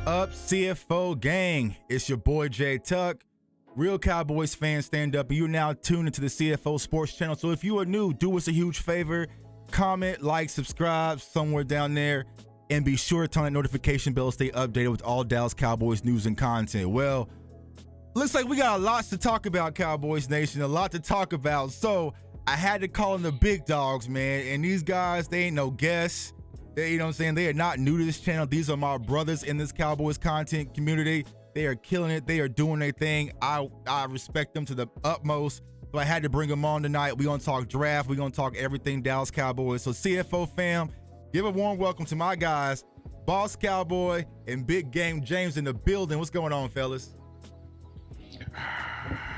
up, CFO gang? It's your boy JTuck. Real Cowboys fans, stand up. You're now tuned into the CFO Sports Channel. So if you are new, do us a huge favor. Comment, like, subscribe somewhere down there. And be sure to turn that notification bell to stay updated with all Dallas Cowboys news and content. Well, looks like we got a lot to talk about, Cowboys Nation. A lot to talk about. So I had to call in the big dogs, man. And these guys, they ain't no guests. You know what I'm saying? They are not new to this channel. These are my brothers in this Cowboys content community. They are killing it. They are doing their thing. I respect them to the utmost. So I had to bring them on tonight. We're going to talk draft. We're going to talk everything Dallas Cowboys. So CFO fam, give a warm welcome to my guys, Boss Cowboy and Big Game James in the building. What's going on, fellas?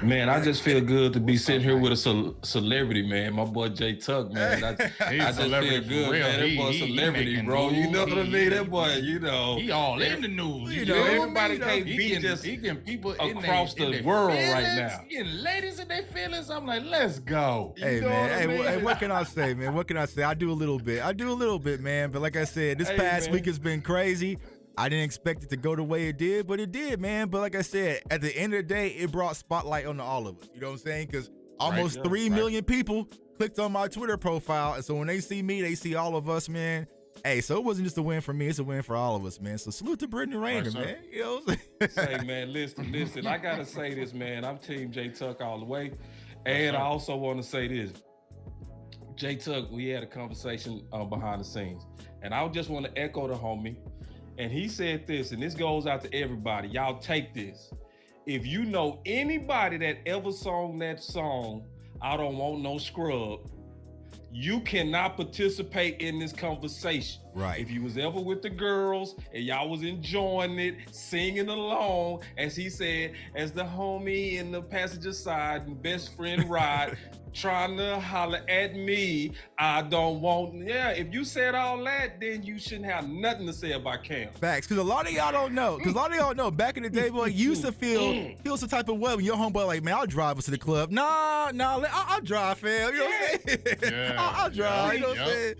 Man, I just feel good to be sitting here with a celebrity, man. My boy JTuck, man. I just feel good, man. That boy celebrity, bro. You know what I mean? That boy, you know. He all in the news. You know, everybody can't be just people across the world right now. Getting ladies in their feelings. I'm like, let's go. Hey, man. Hey, what can I say, man? What can I say? I do a little bit, man. But like I said, this past week has been crazy. I didn't expect it to go the way it did, but it did, man. But like I said, at the end of the day, it brought spotlight on all of us. You know what I'm saying? Because almost 3 million people clicked on my Twitter profile. And so when they see me, they see all of us, man. Hey, so it wasn't just a win for me. It's a win for all of us, man. So salute to Brittany Rayner, man. You know what I'm saying? Say, man, listen. I got to say this, man. I'm Team JTuck all the way. And I also want to say this. JTuck, we had a conversation behind the scenes. And I just want to echo the homie. And he said this, and this goes out to everybody. Y'all take this. If you know anybody that ever sung that song, I Don't Want No Scrub, you cannot participate in this conversation. Right. If you was ever with the girls and y'all was enjoying it, singing along, as he said, as the homie in the passenger side and best friend ride, trying to holler at me, I don't want, if you said all that, then you shouldn't have nothing to say about Cam. Facts, because a lot of y'all don't know. Back in the day, boy, you used to feel some type of way when your homeboy like, man, I'll drive us to the club. Nah, I'll drive, fam. You know what I'm saying? I'll drive, you know what I'm saying?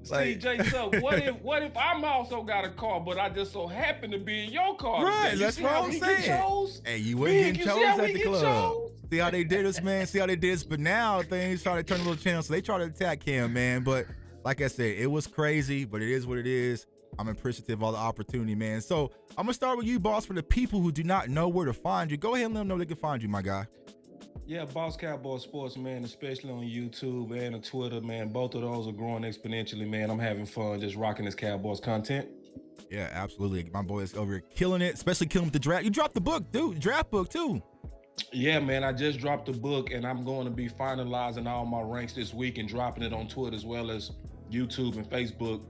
Like, JTuck, what if I'm also got a car, but I just so happen to be in your car? Right, that's what I'm saying. Hey, you wouldn't get chose at the club. See how they did us, man? See how they did us? But now things started turning a little channel, so they tried to attack him, man. But like I said, it was crazy, but it is what it is. I'm appreciative of all the opportunity, man. So I'm going to start with you, boss, for the people who do not know where to find you. Go ahead and let them know where they can find you, my guy. Yeah, Boss Cowboy Sports, man, especially on YouTube and on Twitter, man. Both of those are growing exponentially, man. I'm having fun just rocking this Cowboys content. Yeah, absolutely. My boy is over here killing it, especially killing with the draft. You dropped the book, dude. Draft book, too. Yeah, man, I just dropped the book, and I'm going to be finalizing all my ranks this week and dropping it on Twitter as well as YouTube and Facebook.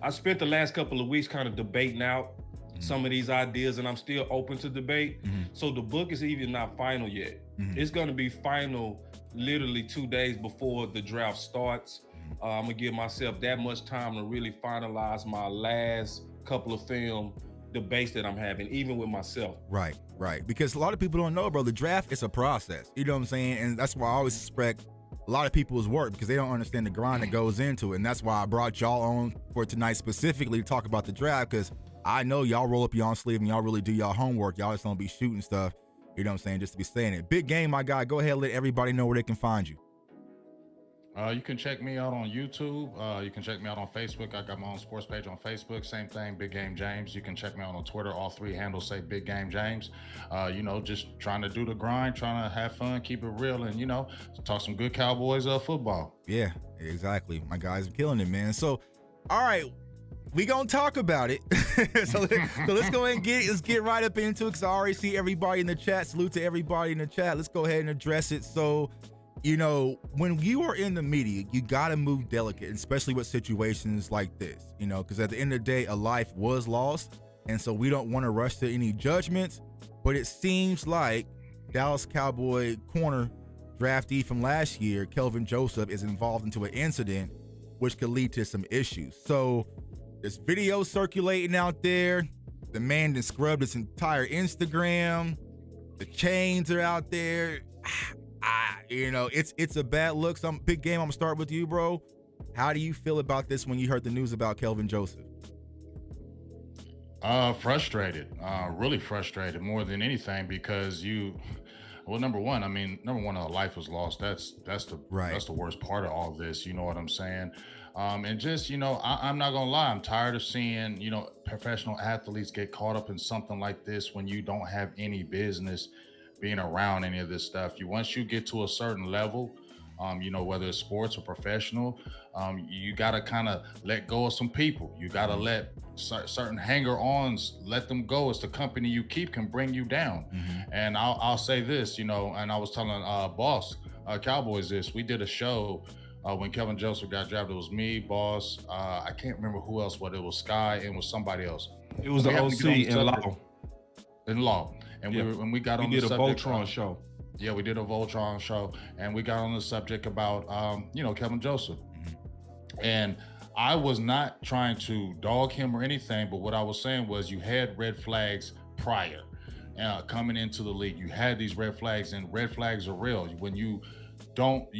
I spent the last couple of weeks kind of debating out some of these ideas, and I'm still open to debate. So the book is even not final yet. It's going to be final literally 2 days before the draft starts. I'm going to give myself that much time to really finalize my last couple of film debates that I'm having, even with myself. Right. Because a lot of people don't know, bro, the draft is a process. You know what I'm saying? And that's why I always suspect a lot of people's work, because they don't understand the grind that goes into it. And that's why I brought y'all on for tonight specifically to talk about the draft, because I know y'all roll up your own sleeve and y'all really do y'all homework. Y'all just don't be shooting stuff, you know what I'm saying, just to be saying it. Big Game, my guy, go ahead and let everybody know where they can find you. You can check me out on YouTube. You can check me out on Facebook. I got my own sports page on Facebook. Same thing, Big Game James. You can check me out on Twitter. All three handles say Big Game James. You know, just trying to do the grind, trying to have fun, keep it real, and, you know, talk some good Cowboys football. Yeah, exactly. My guys are killing it, man. So, all right. We gonna talk about it. so let's go ahead and let's get right up into it, because I already see everybody in the chat. Salute to everybody in the chat. Let's go ahead and address it. So, you know, when you are in the media, you gotta move delicate, especially with situations like this, you know, because at the end of the day, a life was lost, and so we don't want to rush to any judgments. But it seems like Dallas Cowboy corner draftee from last year, Kelvin Joseph, is involved into an incident which could lead to some issues. So there's video circulating out there. The man that scrubbed his entire Instagram. The chains are out there. You know, it's a bad look. Some Big Game, I'm gonna start with you, bro. How do you feel about this when you heard the news about Kelvin Joseph? Frustrated, really frustrated more than anything because well, number one, a life was lost. Right. That's the worst part of all this. You know what I'm saying? And just I'm not gonna lie, I'm tired of seeing professional athletes get caught up in something like this when you don't have any business being around any of this stuff. Once you get to a certain level, whether it's sports or professional, you got to kind of let go of some people. You got to Mhm. let certain hanger-ons let them go. It's the company you keep can bring you down. Mhm. And I'll say this, and I was telling Boss Cowboys this. We did a show when Kelvin Joseph got drafted. It was me, Boss. I can't remember who else, but it was Sky and it was somebody else. It was We the happened to get on OC the in subject law. in law, and Yeah. when we got We on did the a subject, Voltron show. yeah, we did a Voltron show, and we got on the subject about Kelvin Joseph, Mhm. and I was not trying to dog him or anything, but what I was saying was you had red flags prior coming into the league. You had these red flags, and red flags are real. When you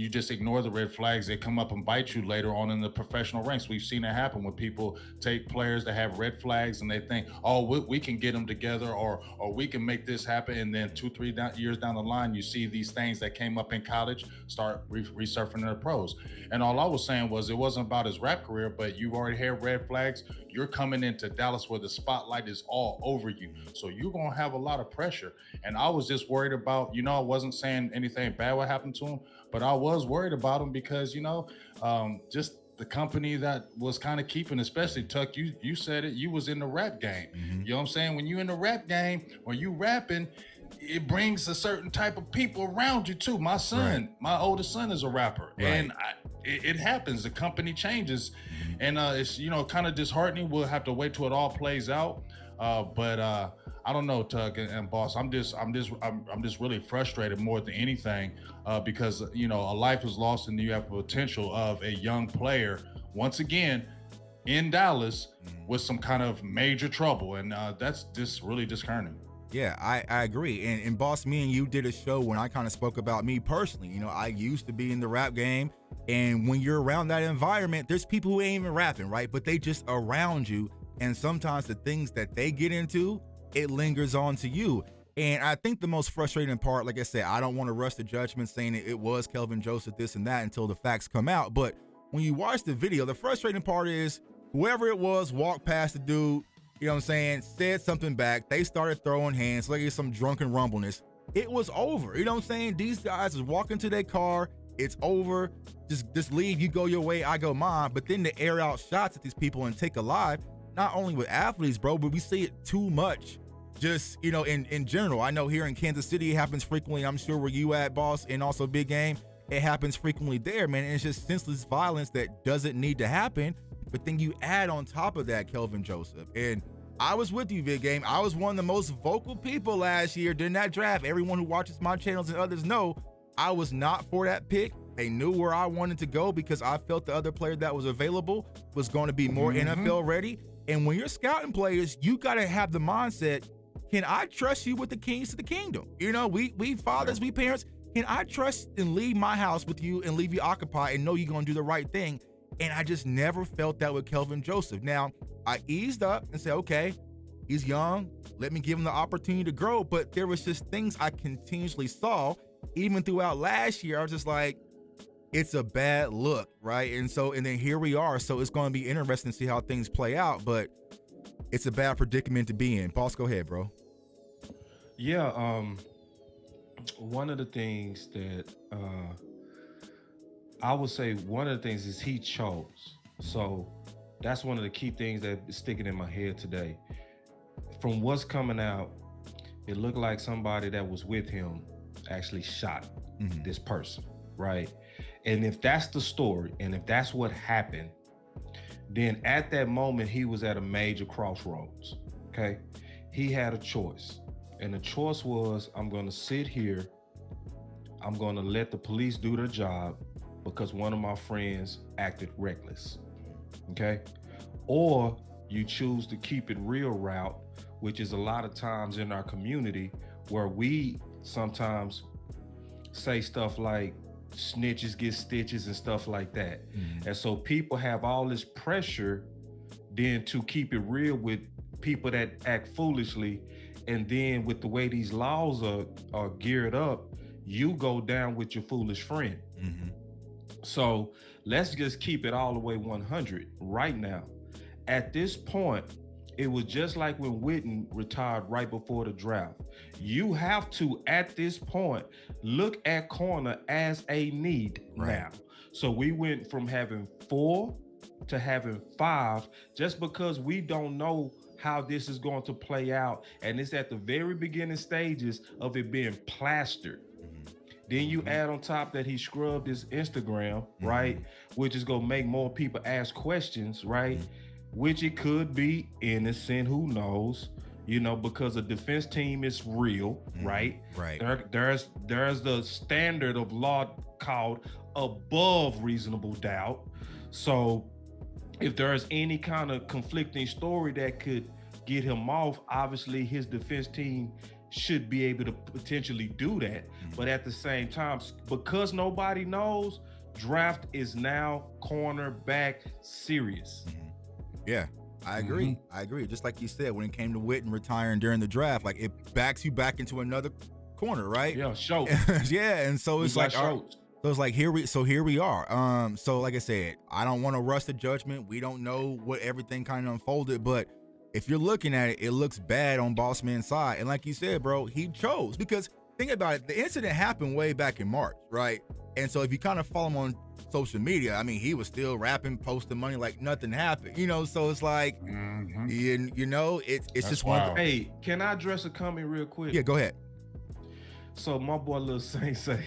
just ignore the red flags, they come up and bite you later on in the professional ranks. We've seen it happen when people take players that have red flags and they think, oh, we can get them together, or we can make this happen, and then 2-3 years down the line, you see these things that came up in college start resurfacing in the pros. And all I was saying was it wasn't about his rap career, but you've already had red flags. You're coming into Dallas where the spotlight is all over you, so you're gonna have a lot of pressure. And I was just worried about, I wasn't saying anything bad would happen to him, but I was worried about him because just the company that was kind of keeping, especially Tuck, you said it, you was in the rap game. Mhm. You know what I'm saying? When you in the rap game or you rapping, it brings a certain type of people around you too. My son, Right. my oldest son is a rapper, Right. and it happens. The company changes, Mhm. and it's kind of disheartening. We'll have to wait till it all plays out. But I don't know, Tuck and Boss. I'm just really frustrated more than anything because a life is lost, and you have the potential of a young player once again in Dallas Mhm. with some kind of major trouble, and that's just really disconcerting. Yeah, I agree. And boss, me and you did a show when I kind of spoke about me personally. I used to be in the rap game, and when you're around that environment, there's people who ain't even rapping, right? But they just around you, and sometimes the things that they get into, it lingers on to you. And I think the most frustrating part, like I said, I don't want to rush to judgment saying it was Kelvin Joseph, this and that until the facts come out. But when you watch the video, the frustrating part is whoever it was walked past the dude, you know what I'm saying, said something back. They started throwing hands like it's some drunken rumbleness. It was over. You know what I'm saying? These guys is walking to their car. It's over. Just leave. You go your way, I go mine. But then to air out shots at these people and take a live, not only with athletes, bro, but we see it too much. Just, in general. I know here in Kansas City, it happens frequently. I'm sure where you at, boss, and also Big Game, it happens frequently there, man. And it's just senseless violence that doesn't need to happen. But then you add on top of that Kelvin Joseph. And I was with you, Big Game. I was one of the most vocal people last year during that draft. Everyone who watches my channels and others know I was not for that pick. They knew where I wanted to go because I felt the other player that was available was going to be more NFL ready. And when you're scouting players, you got to have the mindset, can I trust you with the keys to the kingdom? We fathers, we parents, can I trust and leave my house with you and leave you occupied and know you're going to do the right thing? And I just never felt that with Kelvin Joseph. Now, I eased up and said, okay, he's young. Let me give him the opportunity to grow. But there was just things I continuously saw, even throughout last year. I was just like, it's a bad look, right? And then here we are. So it's going to be interesting to see how things play out. But it's a bad predicament to be in. Boss, go ahead, bro. Yeah, one of the things that I would say one of the things is he chose. So that's one of the key things that is sticking in my head today. From what's coming out, it looked like somebody that was with him actually shot this person, right? And if that's the story, and if that's what happened, then at that moment, he was at a major crossroads, okay? He had a choice. And the choice was, I'm gonna sit here, I'm gonna let the police do their job because one of my friends acted reckless, okay? Or you choose to keep it real route, which is a lot of times in our community where we sometimes say stuff like snitches get stitches and stuff like that. And so people have all this pressure then to keep it real with people that act foolishly, and then with the way these laws are geared up, you go down with your foolish friend. Mm-hmm. So let's just keep it all the way 100 right now. At this point, it was just like when Witten retired right before the draft. You have to, at this point, look at corner as a need now. So we went from having 4 to having 5 just because we don't know how this is going to play out. And it's at the very beginning stages of it being plastered. Then you add on top that he scrubbed his Instagram, right? Which is going to make more people ask questions, right? Which it could be innocent, who knows, you know, because a defense team is real, right? Right. There's the standard of law called above reasonable doubt. So if there's any kind of conflicting story that could get him off, obviously his defense team should be able to potentially do that. But at the same time, because nobody knows, draft is now cornerback serious. Yeah, I agree. I agree. Just like you said, when it came to Witten retiring during the draft, like it backs you back into another corner, right? Yeah, Schultz. Yeah, and so it's like, so it's like here we are. So like I said, I don't want to rush the judgment. We don't know what everything kind of unfolded, but if you're looking at it, it looks bad on Bossman's side. And like you said, bro, he chose, because think about it, the incident happened way back in March, right? And so if you kind of follow him on social media, I mean, he was still rapping, posting money like nothing happened, you know? So it's like, you know, it's That's just wild. one. Hey, can I address a comment real quick? Yeah, go ahead. So my boy Lil Saint say,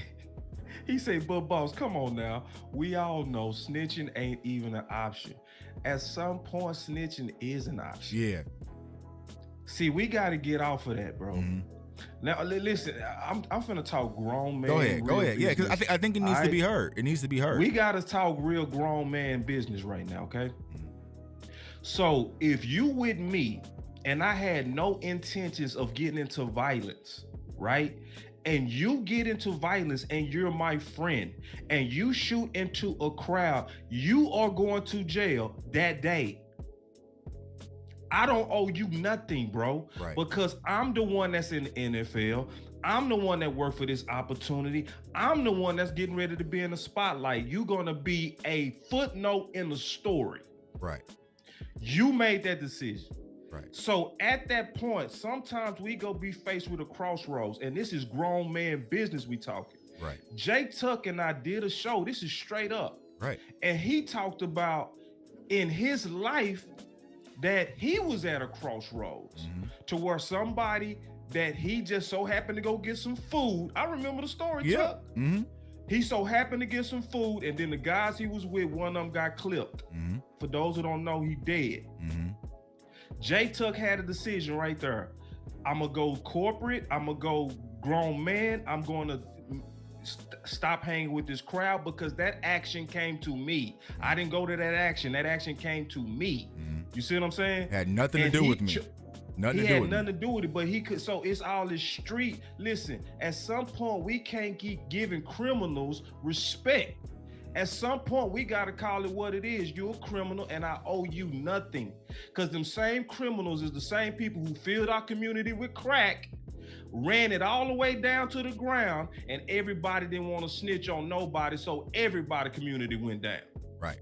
he say, but boss, come on now. We all know snitching ain't even an option. At some point, snitching is an option. Yeah. See, we got to get off of that, bro. Now, listen, I'm finna talk grown man. Go ahead. Yeah, because I think it needs to be heard. It needs to be heard. We got to talk real grown man business right now, okay? So if you with me and I had no intentions of getting into violence, right? And you get into violence and you're my friend and you shoot into a crowd, you are going to jail that day. I don't owe you nothing, bro, because I'm the one that's in the NFL. I'm the one that worked for this opportunity. I'm the one that's getting ready to be in the spotlight. You're going to be a footnote in the story. Right. You made that decision. Right. So at that point, sometimes we go be faced with a crossroads, and this is grown man business we talking. Right. JTuck and I did a show. This is straight up. Right. And he talked about in his life that he was at a crossroads to where somebody that he just so happened to go get some food. I remember the story, Tuck. He so happened to get some food, and then the guys he was with, one of them got clipped. For those who don't know, he dead. JTuck had a decision right there. I'm gonna go corporate. I'm gonna go grown man. I'm gonna stop hanging with this crowd because that action came to me. I didn't go to that action. That action came to me. You see what I'm saying? Had nothing to do with me. Nothing to do with it, but he could. So it's all this street. Listen, at some point we can't keep giving criminals respect. At some point we gotta call it what it is. You're a criminal and I owe you nothing. Cause them same criminals is the same people who filled our community with crack, ran it all the way down to the ground, and everybody didn't want to snitch on nobody, so everybody community went down. Right.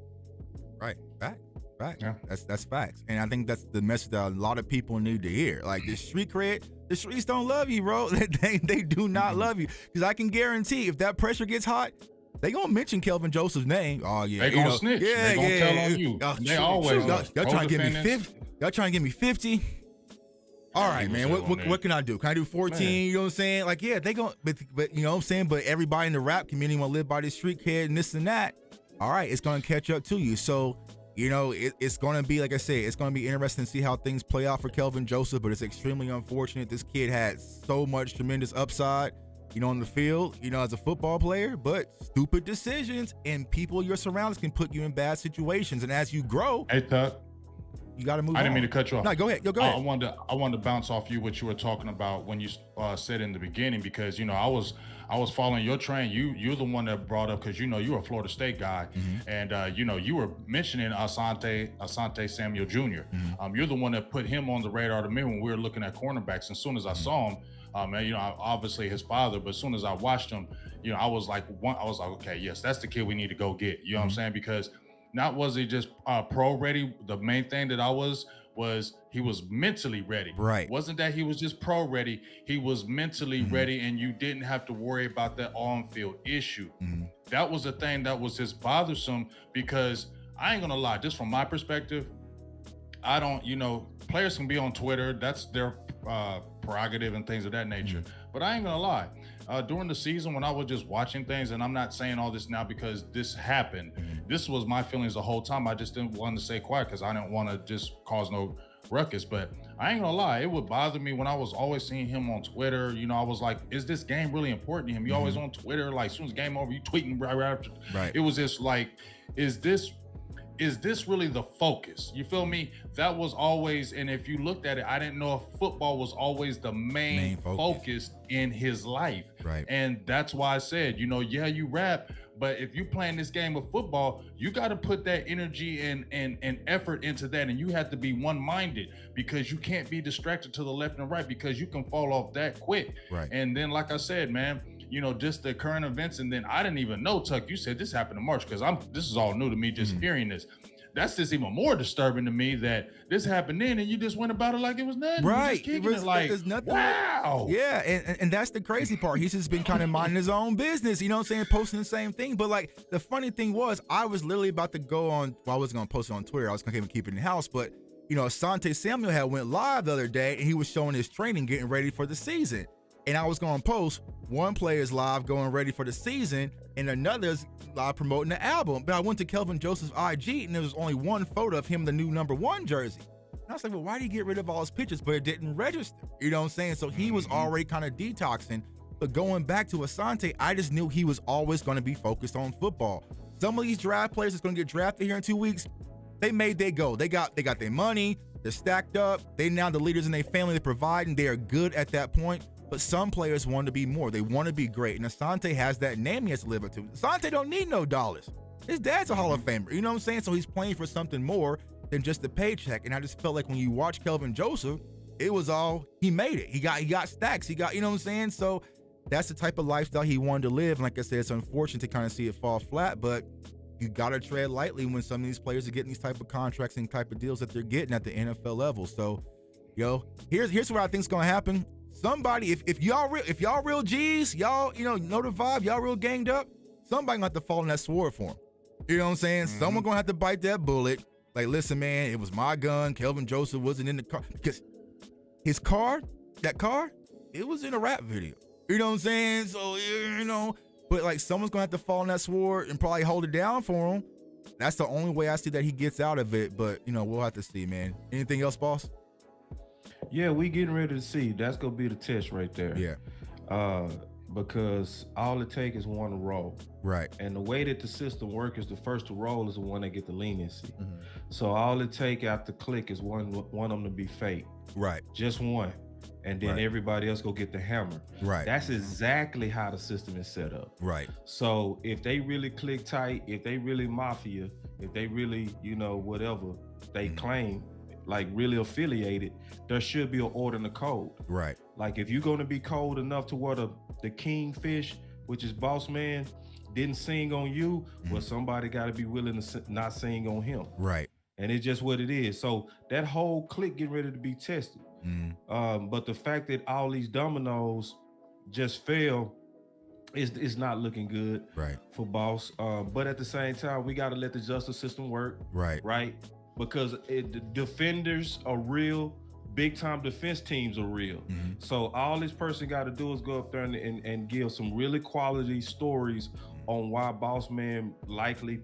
Fact. Yeah. That's facts. And I think that's the message that a lot of people need to hear. Like the street cred, the streets don't love you, bro. They do not love you. Because I can guarantee if that pressure gets hot, they gonna mention Kelvin Joseph's name. Oh yeah, they gonna snitch. Yeah, they gonna tell on you. They always y'all trying to give me 50. Y'all trying to give me 50. All right, man. What can I do? Can I do 14? Man. You know what I'm saying? Like, yeah, they gonna, but you know what I'm saying. But everybody in the rap community want to live by this street cred and this and that. All right, it's gonna catch up to you. So, you know, it's gonna be, like I said, it's gonna be interesting to see how things play out for Kelvin Joseph. But it's extremely unfortunate. This kid had so much tremendous upside, you know, on the field, you know, as a football player, but stupid decisions and people your surroundings can put you in bad situations. And as you grow, hey, Tuck, You got to move on. I didn't mean to cut you off. No, go ahead. Go ahead. I wanted to bounce off you what you were talking about when you said in the beginning, because I was following your train. You're the one that brought up, because you're a Florida State guy, and you were mentioning Asante Samuel Jr. You're the one that put him on the radar to me when we were looking at cornerbacks. And as soon as I saw him, and obviously his father, but as soon as I watched him, I was like, okay, yes, that's the kid we need to go get. You know what I'm saying? Because not was he just pro ready. The main thing that I was he was mentally ready. Right. Wasn't that he was just pro ready. He was mentally ready, and you didn't have to worry about that on-field issue. That was the thing that was just bothersome, because I ain't gonna lie, just from my perspective, I don't, players can be on Twitter. That's their prerogative and things of that nature. But I ain't gonna lie. During the season, when I was just watching things, and I'm not saying all this now because this happened, this was my feelings the whole time. I just didn't want to stay quiet because I didn't want to just cause no ruckus. But I ain't gonna lie, it would bother me when I was always seeing him on Twitter. I was like, is this game really important to him? You always on Twitter, like as soon as the game over, you tweeting right after. Right. It was just like, is this really the focus? You feel me? That was always, and if you looked at it, I didn't know if football was always the main focus in his life. Right. And that's why I said, yeah, you rap, but if you playing this game of football, you got to put that energy and effort into that, and you have to be one-minded, because you can't be distracted to the left and right, because you can fall off that quick. Right. And then, like I said, man, just the current events. And then I didn't even know, Tuck, you said this happened in March, because this is all new to me, just hearing this. That's just even more disturbing to me, that this happened then and you just went about it like it was nothing. Right. There's nothing. Wow. Yeah. And that's the crazy part. He's just been kind of minding his own business, you know what I'm saying? Posting the same thing. But like, the funny thing was, I was literally about to go on, I wasn't going to post it on Twitter. I was going to keep it in the house. But, Asante Samuel had went live the other day, and he was showing his training, getting ready for the season. And I was going to post one player's live going ready for the season, and another's live promoting the album. But I went to Kelvin Joseph's IG, and there was only one photo of him in the new #1 jersey. And I was like, well, why did he get rid of all his pictures? But it didn't register. You know what I'm saying? So he was already kind of detoxing. But going back to Asante, I just knew he was always going to be focused on football. Some of these draft players that's going to get drafted here in 2 weeks, they made their go. They got their money. They're stacked up. They now the leaders in their family. They're providing. They are good at that point. But some players want to be more. They want to be great. And Asante has that name he has to live up to. Asante don't need no dollars. His dad's a Hall of Famer. You know what I'm saying? So he's playing for something more than just a paycheck. And I just felt like when you watch Kelvin Joseph, it was all, he made it. He got stacks. He got, you know what I'm saying? So that's the type of lifestyle he wanted to live. And like I said, it's unfortunate to kind of see it fall flat, but you got to tread lightly when some of these players are getting these type of contracts and type of deals that they're getting at the NFL level. So, here's what I think is going to happen. Somebody, if y'all real G's, y'all, know the vibe, y'all real ganged up, somebody gonna have to fall on that sword for him. You know what I'm saying? Someone gonna have to bite that bullet. Like, listen, man, it was my gun. Kelvin Joseph wasn't in the car. Because his car, it was in a rap video. You know what I'm saying? So, but like, someone's gonna have to fall on that sword and probably hold it down for him. That's the only way I see that he gets out of it. But, we'll have to see, man. Anything else, boss? Yeah, we getting ready to see. That's gonna be the test right there. Yeah. Because all it takes is one to roll. Right. And the way that the system works is the first to roll is the one that get the leniency. So all it take after click is one of them to be fake. Right. Just one. And then everybody else go get the hammer. Right. That's exactly how the system is set up. Right. So if they really click tight, if they really mafia, if they really, whatever they claim, like really affiliated, there should be an order in the code. Right. Like if you're going to be cold enough to where the kingfish, which is Bossman, didn't sing on you, well, somebody got to be willing to not sing on him. Right. And it's just what it is. So that whole clique getting ready to be tested. But the fact that all these dominoes just fell is not looking good for Boss. But at the same time, we got to let the justice system work. Right. Because the defenders are real, big time defense teams are real. So all this person got to do is go up there and give some really quality stories on why Bossman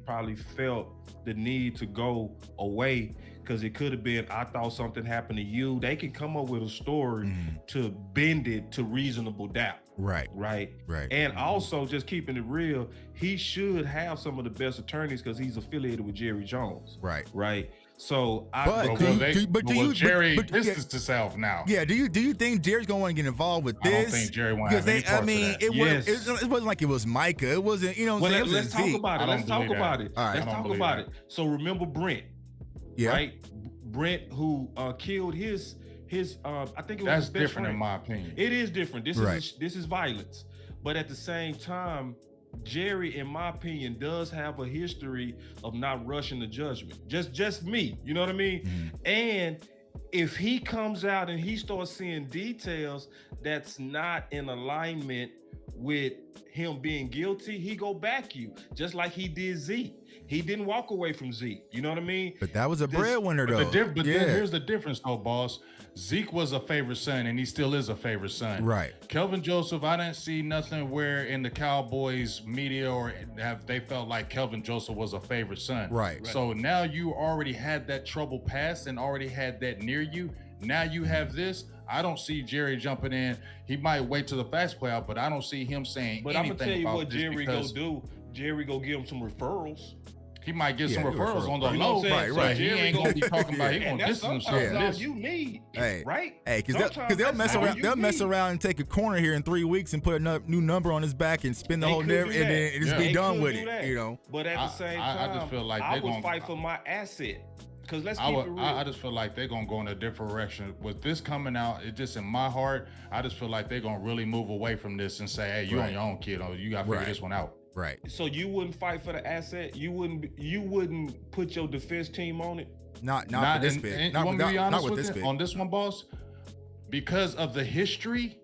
probably felt the need to go away, because it could have been, I thought something happened to you. They can come up with a story to bend it to reasonable doubt. Right. And also, just keeping it real, he should have some of the best attorneys because he's affiliated with Jerry Jones. Right. So Jerry distanced himself now. Yeah, do you think Jerry's gonna want to get involved with this? I don't think Jerry wants to have any part of that. It wasn't like it was Micah. It wasn't, you know what I'm saying? Let's talk about it. Let's talk about it. All right. Let's talk about it. So remember Brent, right? Brent who killed his I think it was that's his best different friend. In my opinion. It is different. This is violence. But at the same time, Jerry, in my opinion, does have a history of not rushing to judgment. Just me, you know what I mean? Mm-hmm. And if he comes out and he starts seeing details that's not in alignment with him being guilty, he go back you, just like he did Zeke. He didn't walk away from Zeke. You know what I mean? But that was a breadwinner, though. But then here's the difference, though, boss. Zeke was a favorite son, and he still is a favorite son. Right. Kelvin Joseph, I didn't see nothing where in the Cowboys media or they felt like Kelvin Joseph was a favorite son. Right. So now you already had that trouble past and already had that near you. Now you have this. I don't see Jerry jumping in. He might wait till the facts play out, but I don't see him saying anything about this. But I'm going to tell you what Jerry go do. Jerry go give him some referrals. He might get some referrals on the low, right? He ain't gonna be talking about. He gonna distance himself. That's all you need, right? Hey, because they'll mess around. They'll mess around and take a corner here in 3 weeks and put a new number on his back and spin the whole narrative, and then just be done with it. You know. But at the same time, I just feel like I would fight for my asset. Because let's keep it real. I just feel like they're gonna go in a different direction with this coming out. It just in my heart, I just feel like they're gonna really move away from this and say, "Hey, you on your own, kid. You gotta figure this one out." Right. So you wouldn't fight for the asset? You wouldn't put your defense team on it? Not for this bit. Not with this bit. On this one, boss, because of the history,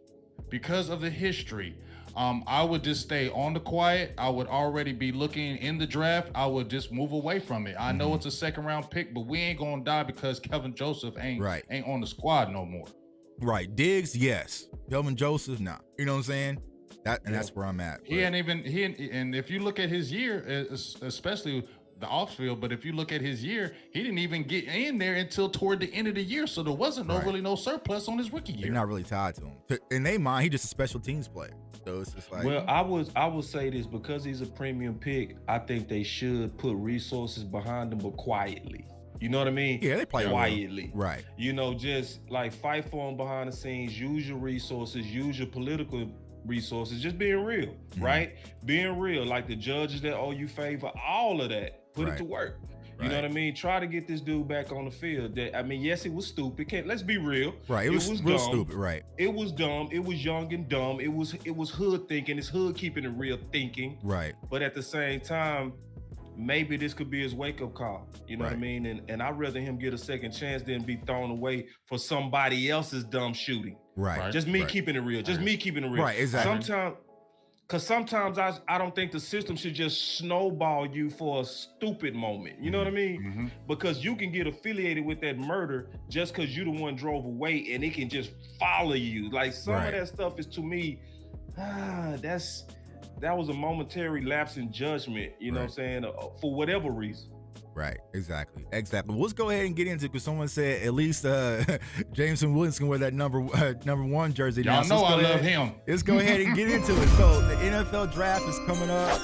I would just stay on the quiet. I would already be looking in the draft. I would just move away from it. I know it's a second round pick, but we ain't gonna die because Kelvin Joseph ain't on the squad no more. Right. Diggs, yes. Kelvin Joseph, nah. You know what I'm saying? That's where I'm at. And if you look at his year, especially the off field, but if you look at his year, he didn't even get in there until toward the end of the year. So there wasn't really no surplus on his rookie year. You're not really tied to him. In their mind, he's just a special teams player. So it's just like, well, I would say this, because he's a premium pick, I think they should put resources behind him, but quietly. You know what I mean? Yeah, they play quietly. Well. Right. You know, just like fight for him behind the scenes, use your resources, use your political resources, just being real, right? Being real, like the judges that owe you favor, all of that, put it to work. You know what I mean? Try to get this dude back on the field. Yes, it was stupid. Let's be real. Right. It was real dumb. Stupid. Right. It was dumb. It was young and dumb. It was hood thinking. It's hood keeping it real thinking. Right. But at the same time, maybe this could be his wake-up call. You know what I mean? And I'd rather him get a second chance than be thrown away for somebody else's dumb shooting. Right. Just me keeping it real. Just me keeping it real. Right, exactly. Sometimes I don't think the system should just snowball you for a stupid moment. You know what I mean? Mm-hmm. Because you can get affiliated with that murder just because you the one drove away, and it can just follow you. Like some of that stuff is, to me, that was a momentary lapse in judgment, you know what I'm saying, for whatever reason. Right, exactly. Let's go ahead and get into it, because someone said at least Jameson Williams can wear that number 1 jersey. Y'all know I love him. Let's go ahead and get into it. So the NFL draft is coming up,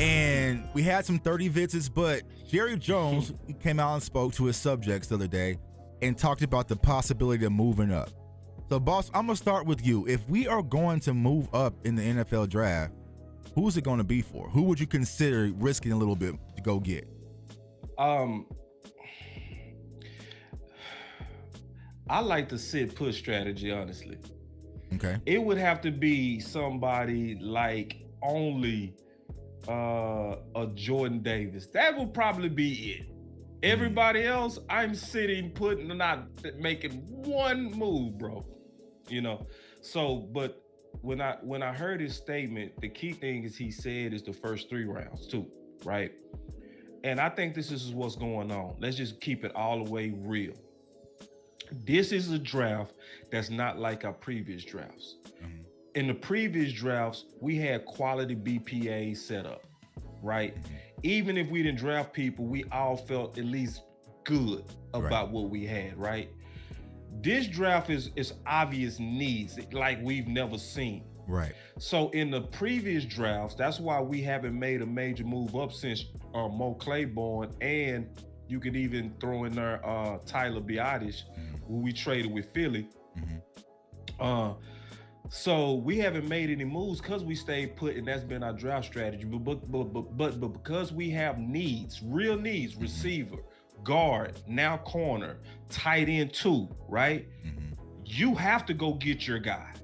and we had some 30 visits, but Jerry Jones came out and spoke to his subjects the other day and talked about the possibility of moving up. So, boss, I'm going to start with you. If we are going to move up in the NFL draft, who's it going to be for? Who would you consider risking a little bit to go get? I like the sit-put strategy, honestly. Okay. It would have to be somebody like only a Jordan Davis. That would probably be it. Everybody else, I'm sitting, not making one move, bro. You know. So, but when I heard his statement, the key thing is he said is the first 3 rounds too, right? And I think this is what's going on. Let's just keep it all the way real. This is a draft that's not like our previous drafts. Mm-hmm. In the previous drafts, we had quality BPA set up, right? Mm-hmm. Even if we didn't draft people, we all felt at least good about what we had, right? This draft is obvious needs like we've never seen. Right. So in the previous drafts, that's why we haven't made a major move up since Mo Claiborne and You could even throw in there Tyler Biotis, who we traded with Philly. So we haven't made any moves because we stayed put, and that's been our draft strategy. But because we have needs, real needs, receiver, guard, now corner, tight end too, right? You have to go get your guy.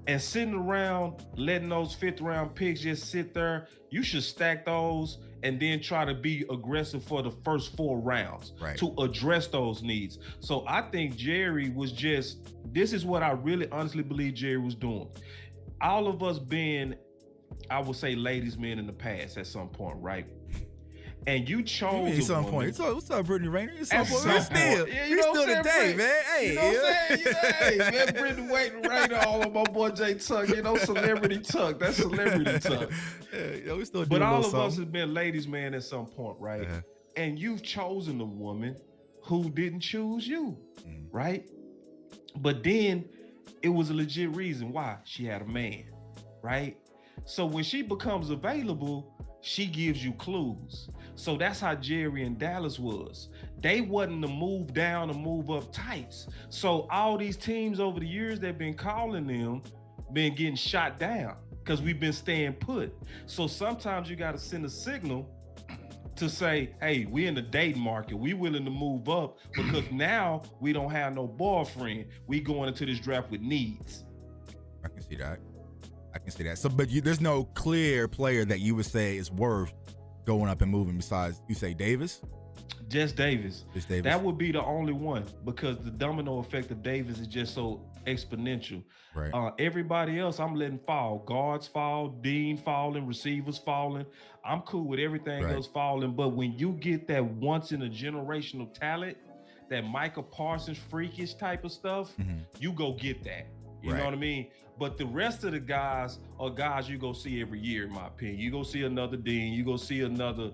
And sitting around letting those 5th round picks just sit there, you should stack those and then try to be aggressive for the first 4 rounds to address those needs. So I think Jerry was this is what I really honestly believe Jerry was doing. All of us being, I would say, ladies' men in the past at some point, right? And you chose at some point. What's up, Brittany Rayner? At some point. We're still today, man. Hey, you know what I'm saying? Hey, man, Brittany Rayner all on my boy JTuck. You know, celebrity tuck. That's celebrity tuck. Yeah, we still but all of us have been ladies' man at some point, right? And you've chosen a woman who didn't choose you, right? But then it was a legit reason why. She had a man, right? So when she becomes available, she gives you clues. So that's how Jerry and Dallas was. They wasn't to move down or move up types. So all these teams over the years that been calling them, been getting shot down because we've been staying put. So sometimes you got to send a signal to say, hey, we in the dating market. We willing to move up because now we don't have no boyfriend. We going into this draft with needs. I can see that. So, but there's no clear player that you would say is worth going up and moving besides, you say Davis? Just Davis. That would be the only one because the domino effect of Davis is just so exponential. Right. Everybody else, I'm letting fall. Guards fall, Dean falling, receivers falling. I'm cool with everything else falling. But when you get that once in a generational talent, that Micah Parsons freakish type of stuff, you go get that. You know what I mean? But the rest of the guys are guys you go see every year, in my opinion. You go see another Dean, you go see another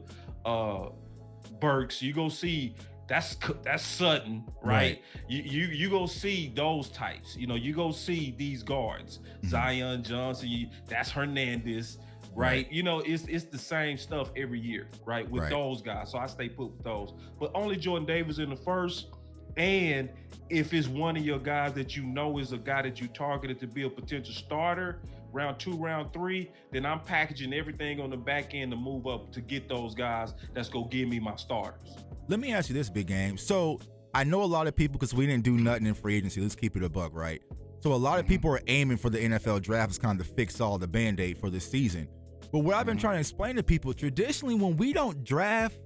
Burks, you go see that's Sutton, right? You go see those types. You know, you go see these guards, Zion Johnson, that's Hernandez, right? You know, it's the same stuff every year, right? With those guys. So I stay put with those. But only Jordan Davis in the first. And if it's one of your guys that you know is a guy that you targeted to be a potential starter, round 2, round 3, then I'm packaging everything on the back end to move up to get those guys that's going to give me my starters. Let me ask you this, Big Game. So I know a lot of people, because we didn't do nothing in free agency, let's keep it a buck, right? So a lot of people are aiming for the NFL draft as kind of fix all the Band-Aid for this season. But what I've been trying to explain to people, traditionally when we don't draft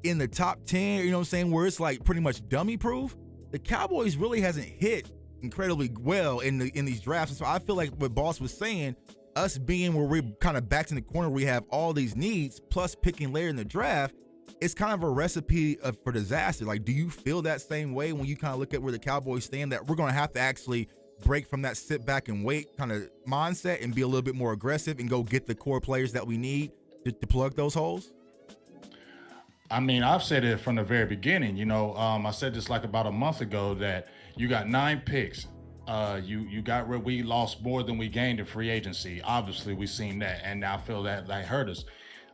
in the top 10, you know what I'm saying, where it's like pretty much dummy proof, the Cowboys really hasn't hit incredibly well in these drafts. And so I feel like what Boss was saying, us being where we're kind of backed in the corner, we have all these needs plus picking later in the draft, it's kind of a recipe for disaster. Like, do you feel that same way when you kind of look at where the Cowboys stand, that we're going to have to actually break from that sit back and wait kind of mindset and be a little bit more aggressive and go get the core players that we need to plug those holes? I mean, I've said it from the very beginning. You know, I said this like about a month ago that you got 9 picks. We lost more than we gained in free agency. Obviously, we've seen that, and I feel that hurt us.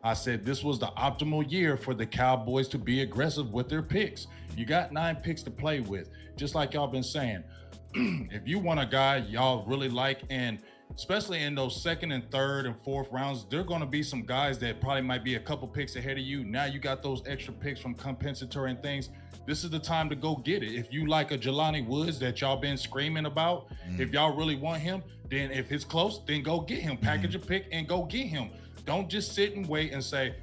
I said this was the optimal year for the Cowboys to be aggressive with their picks. You got 9 picks to play with, just like y'all been saying. If you want a guy y'all really like, and especially in those 2nd and 3rd and 4th rounds, there are going to be some guys that probably might be a couple picks ahead of you. Now you got those extra picks from compensatory and things. This is the time to go get it. If you like a Jelani Woods that y'all been screaming about, if y'all really want him, then if it's close, then go get him. Package a pick and go get him. Don't just sit and wait and say,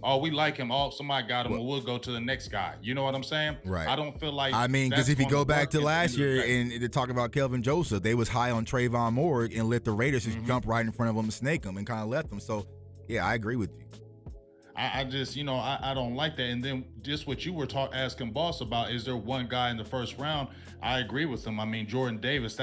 oh, we like him. Oh, somebody got him. We'll go to the next guy. You know what I'm saying? Right. I don't feel like. I mean, because if you go back to last year and they talk about Kelvin Joseph, they was high on Trayvon Moore and let the Raiders just jump right in front of them and snake them and kind of let them. So, yeah, I agree with you. I just, you know, I don't like that. And then just what you were asking Boss about, is there one guy in the first round? I agree with him. I mean, Jordan Davis,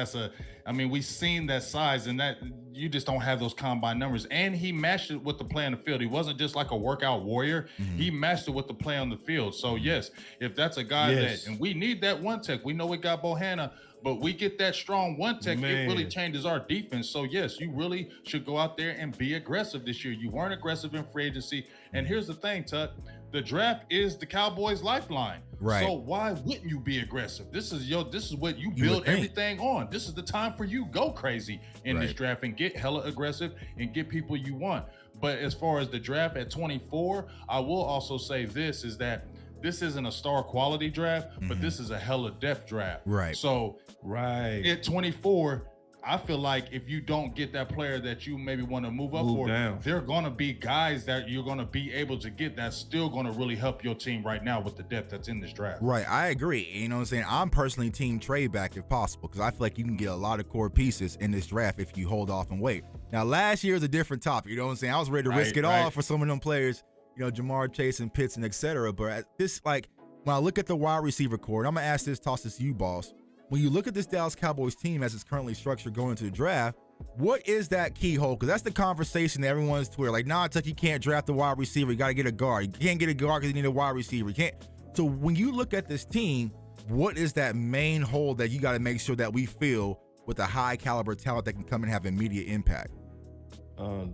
we've seen that size, and that you just don't have those combine numbers. And he matched it with the play on the field. He wasn't just like a workout warrior. He matched it with the play on the field. So yes, if that's a guy that, and we need that one tech, we know we got Bohanna, but we get that strong one tech, it really changes our defense. So yes, you really should go out there and be aggressive this year. You weren't aggressive in free agency. And here's the thing, Tuck, the draft is the Cowboys' lifeline. Right. So why wouldn't you be aggressive? This is what you build everything on. This is the time for you. Go crazy in this draft and get hella aggressive and get people you want. But as far as the draft at 24, I will also say this is that this isn't a star quality draft, but this is a hella depth draft. Right. So at 24, I feel like if you don't get that player that you maybe want to move up down, there are going to be guys that you're going to be able to get that's still going to really help your team right now with the depth that's in this draft. Right. I agree. You know what I'm saying? I'm personally team trade back if possible because I feel like you can get a lot of core pieces in this draft if you hold off and wait. Now, last year is a different topic. You know what I'm saying? I was ready to risk it all for some of them players, you know, Jamar Chase and Pitts and et cetera. But at this, like, when I look at the wide receiver core, and I'm going to ask this, toss this to you, boss. When you look at this Dallas Cowboys team as it's currently structured going into the draft, what is that key hole? Because that's the conversation that everyone's Twitter. Like, nah, Tuck, you can't draft a wide receiver. You got to get a guard. You can't get a guard because you need a wide receiver. You can't. So when you look at this team, what is that main hole that you got to make sure that we fill with a high caliber talent that can come and have immediate impact?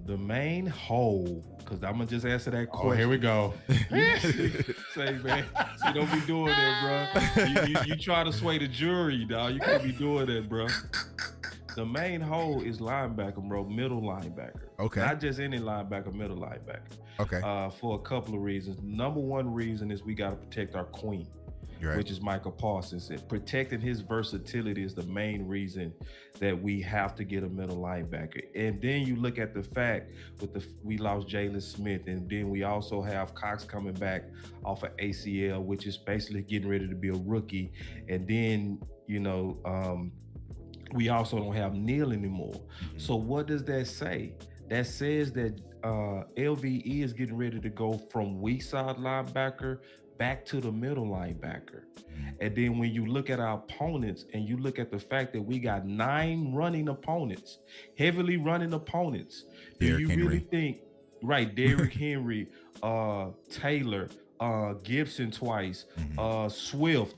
The main hole, because I'm gonna just answer that question. Oh, here we go. Say, man, so don't be doing that, bro. You try to sway the jury, dog. You can't be doing that, bro. The main hole is linebacker, bro. Middle linebacker. Okay. Not just any linebacker, middle linebacker. Okay. For a couple of reasons. Number one reason is we got to protect our queen. Right. Which is Michael Parsons. And protecting his versatility is the main reason that we have to get a middle linebacker. And then you look at the fact we lost Jalen Smith, and then we also have Cox coming back off of ACL, which is basically getting ready to be a rookie. And then, you know, we also don't have Neal anymore. Mm-hmm. So what does that say? That says that LVE is getting ready to go from weak side linebacker back to the middle linebacker. And then when you look at our opponents and you look at the fact that we got 9 running opponents, heavily running opponents, do you really think, Derrick Henry, Taylor, Gibson twice, Swift,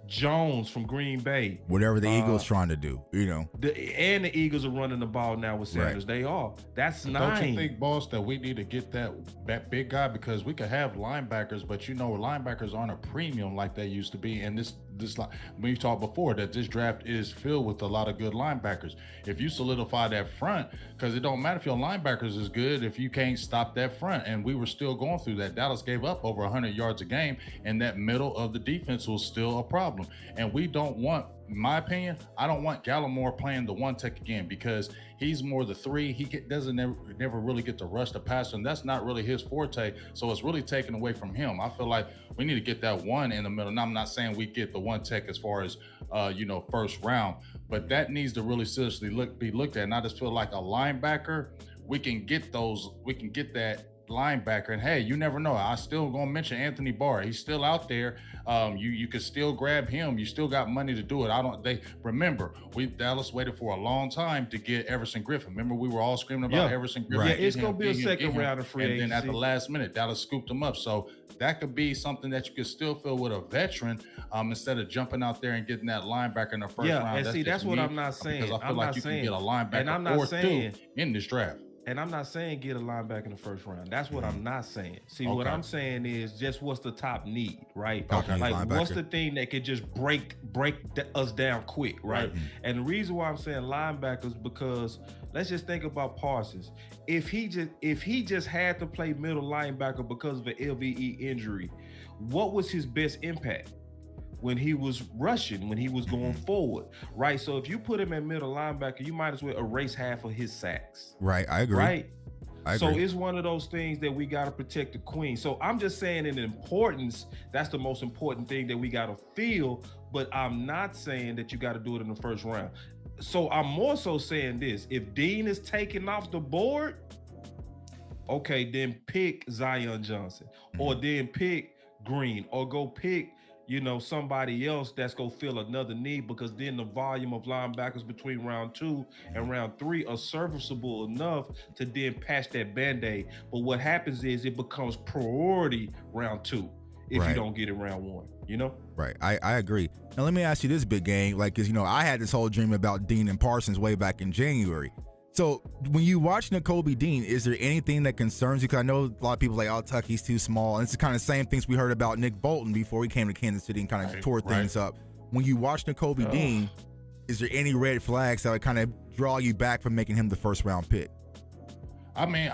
Jones from Green Bay. Whatever the Eagles trying to do, you know. And the Eagles are running the ball now with Sanders. Right. They are. That's 9. Don't you think, boss, that we need to get that big guy? Because we could have linebackers, but you know, linebackers aren't a premium like they used to be. And this we've talked before that this draft is filled with a lot of good linebackers. If you solidify that front, because it don't matter if your linebackers is good if you can't stop that front. And we were still going through that. Dallas gave up over 100 yards a game, and that middle of the defense was still a problem. And we don't want, in my opinion, I don't want Gallimore playing the one tech again because he's more the 3. He doesn't never really get to rush the passer, and that's not really his forte. So it's really taken away from him. I feel like we need to get that 1 in the middle. Now, I'm not saying we get the one tech as far as first round, but that needs to really seriously be looked at. And I just feel like a linebacker, we can get that linebacker, and hey, you never know. I still gonna mention Anthony Barr. He's still out there. You can still grab him. You still got money to do it. Dallas waited for a long time to get Everson Griffin. Remember, we were all screaming about Everson Griffin. Yeah, it's gonna be a second round of free agency. And then at the last minute, Dallas scooped him up. So that could be something that you could still fill with a veteran instead of jumping out there and getting that linebacker in the first round. And that's what I'm not saying. Because I feel like you can get a linebacker or 2 in this draft. And I'm not saying get a linebacker in the first round. That's what I'm not saying. See, what I'm saying is just what's the top need, right? Okay. Like what's the thing that could just break us down quick, right? And the reason why I'm saying linebackers because let's just think about Parsons. If he just had to play middle linebacker because of an LVE injury, what was his best impact? When he was rushing, when he was going forward, right? So if you put him at middle linebacker, you might as well erase half of his sacks. Right, I agree. Right? I agree. So it's one of those things that we got to protect the queen. So I'm just saying in importance, that's the most important thing that we got to feel, but I'm not saying that you got to do it in the first round. So I'm more so saying this, if Dean is taken off the board, okay, then pick Zion Johnson or then pick Green or go pick somebody else that's gonna fill another need because then the volume of linebackers between round 2 and round 3 are serviceable enough to then patch that Band-Aid. But what happens is it becomes priority round 2. if you don't get it round one, you know? Right. I agree. Now, let me ask you this, Big Game. Like, because, I had this whole dream about Dean and Parsons way back in January. So when you watch Nakobe Dean, is there anything that concerns you? Because I know a lot of people like, oh, Tuck, he's too small. And it's the kind of same things we heard about Nick Bolton before he came to Kansas City and kind of tore things up. When you watch Nakobe Dean, is there any red flags that would kind of draw you back from making him the first round pick? I mean,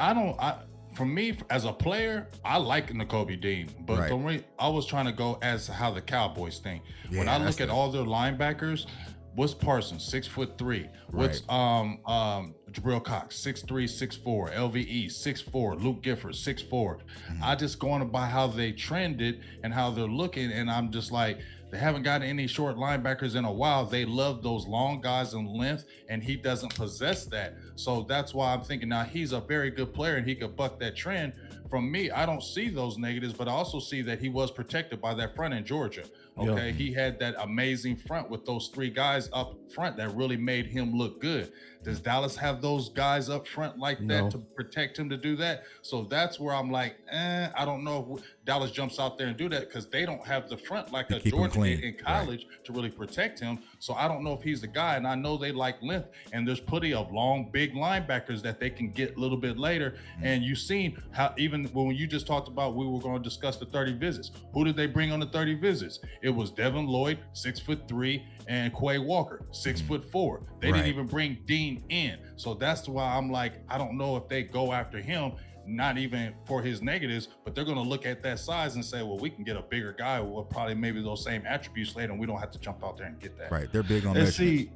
for me, as a player, I like Nakobe Dean, but I was trying to go as how the Cowboys think. Yeah, when I look at all their linebackers, what's Parsons, 6'3"? What's Jabril Cox, 6'3", 6'4", LVE, 6'4", Luke Gifford, 6'4". I just going by how they trended and how they're looking, and I'm just like, they haven't gotten any short linebackers in a while. They love those long guys in length, and he doesn't possess that. So that's why I'm thinking now he's a very good player, and he could buck that trend. From me, I don't see those negatives, but I also see that he was protected by that front in Georgia. Okay, yep. He had that amazing front with those three guys up front that really made him look good. Does Dallas have those guys up front like that to protect him to do that? So that's where I'm like, I don't know if Dallas jumps out there and do that because they don't have the front like a Georgia did in college to really protect him. So I don't know if he's the guy, and I know they like length, and there's plenty of long, big linebackers that they can get a little bit later. And you've seen how even when you just talked about we were going to discuss the 30 visits, who did they bring on the 30 visits? It was Devin Lloyd, 6'3", and Quay Walker, 6'4". They didn't even bring Dean in. So that's why I'm like, I don't know if they go after him, not even for his negatives, but they're going to look at that size and say, well, we can get a bigger guy with probably maybe those same attributes later, and we don't have to jump out there and get that. Right. They're big on that. See,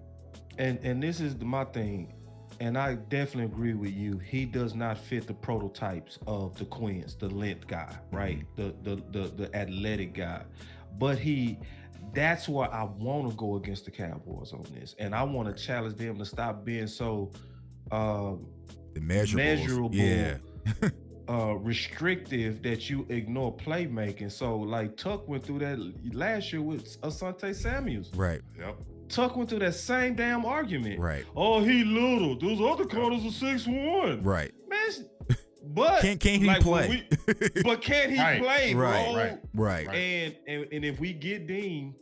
and this is my thing, and I definitely agree with you. He does not fit the prototypes of the Quins, the length guy, right? The athletic guy. But that's why I want to go against the Cowboys on this. And I want to challenge them to stop being so measurable, restrictive that you ignore playmaking. So like Tuck went through that last year with Asante Samuels. Right. Yep. Tuck went through that same damn argument. Right. Oh, he little. Those other corners are 6'1". Right. Man, but can he play? But can he play, bro? Right. And if we get Dean,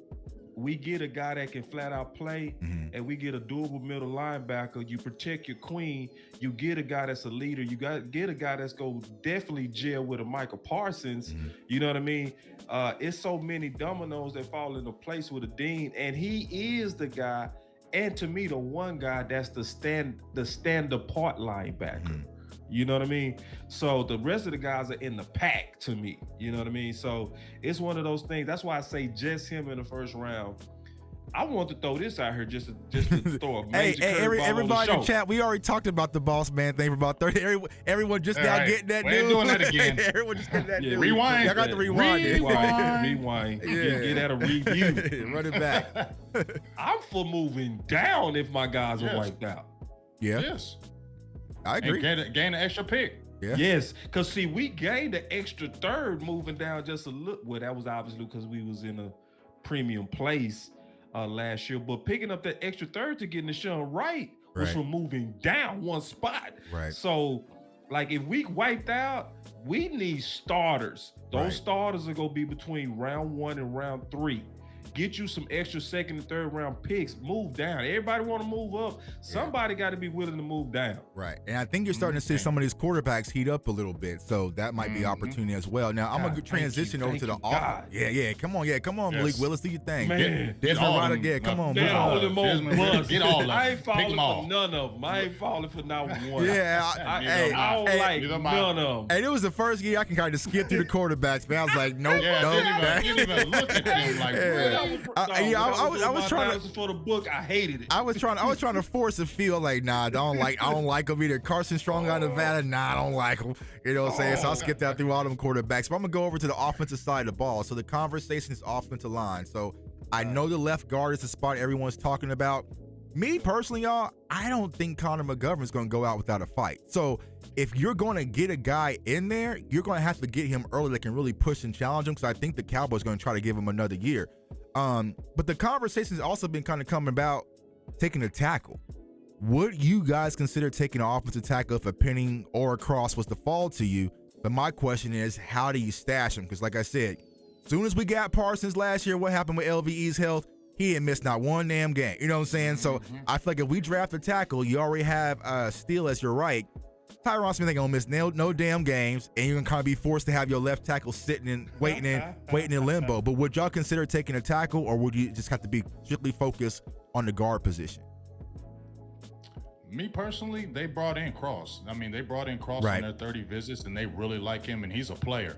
we get a guy that can flat out play, and we get a doable middle linebacker. You protect your queen. You get a guy that's a leader. You get a guy that's going to definitely gel with a Michael Parsons. You know what I mean? It's so many dominoes that fall into place with a Dean, and he is the guy. And to me, the one guy that's the stand apart linebacker. You know what I mean? So the rest of the guys are in the pack to me. You know what I mean? So it's one of those things. That's why I say just him in the first round. I want to throw this out here just to throw a major curveball everybody on in chat, we already talked about the Bossman thing for about 30. Everyone just now getting that news. We're doing that again. Everyone just getting that news. Rewind. I got the rewind. Rewind. You get at a review. Run it back. I'm for moving down if my guys are wiped out. Yeah. Yes. I agree. And gain an extra pick. Yeah. Yes, because see, we gained an extra third moving down just a little. Well, that was obviously because we was in a premium place last year. But picking up that extra third to getting the show right was from moving down one spot. Right. So, like, if we wiped out, we need starters. Those starters are gonna be between round 1 and round 3. Get you some extra second and third round picks. Move down. Everybody want to move up. Somebody got to be willing to move down. Right. And I think you're starting to see some of these quarterbacks heat up a little bit. So that might be opportunity as well. Now, I'm going to transition over to the offense. Yeah. Come on, Malik Willis. Do your thing. Man. Desmond Ryder. Come on. Get all of them. I ain't falling for none of them. I ain't falling for not one. I don't like none of them. And it was the first year I can kind of skip through the quarterbacks, man. I was like, nope. Didn't even look at them like, I was trying to for the book. I hated it. I was trying to force a feel like, nah, I don't like him either. Carson Strong out of Nevada, nah, I don't like him. You know what I'm saying? So I skipped out through all them quarterbacks. But I'm gonna go over to the offensive side of the ball. So the conversation is offensive line. So I know the left guard is the spot everyone's talking about. Me personally, y'all, I don't think Connor McGovern's going to go out without a fight. So if you're going to get a guy in there, you're going to have to get him early that can really push and challenge him, because I think the Cowboys are going to try to give him another year. But the conversation has also been kind of coming about taking a tackle. Would you guys consider taking an offensive tackle if a Penning or a Cross was to fall to you? But my question is, how do you stash him? Because like I said, Soon as we got Parsons last year, what happened with LVE's health? He didn't miss not one damn game. You know what I'm saying? So I feel like if we draft a tackle, you already have Steele as your right. Tyron Smith ain't gonna miss no damn games, and you're gonna kind of be forced to have your left tackle sitting and waiting in limbo. But would y'all consider taking a tackle, or would you just have to be strictly focused on the guard position? Me personally, they brought in Cross. I mean, they brought in Cross on their 30 visits, and they really like him, and he's a player.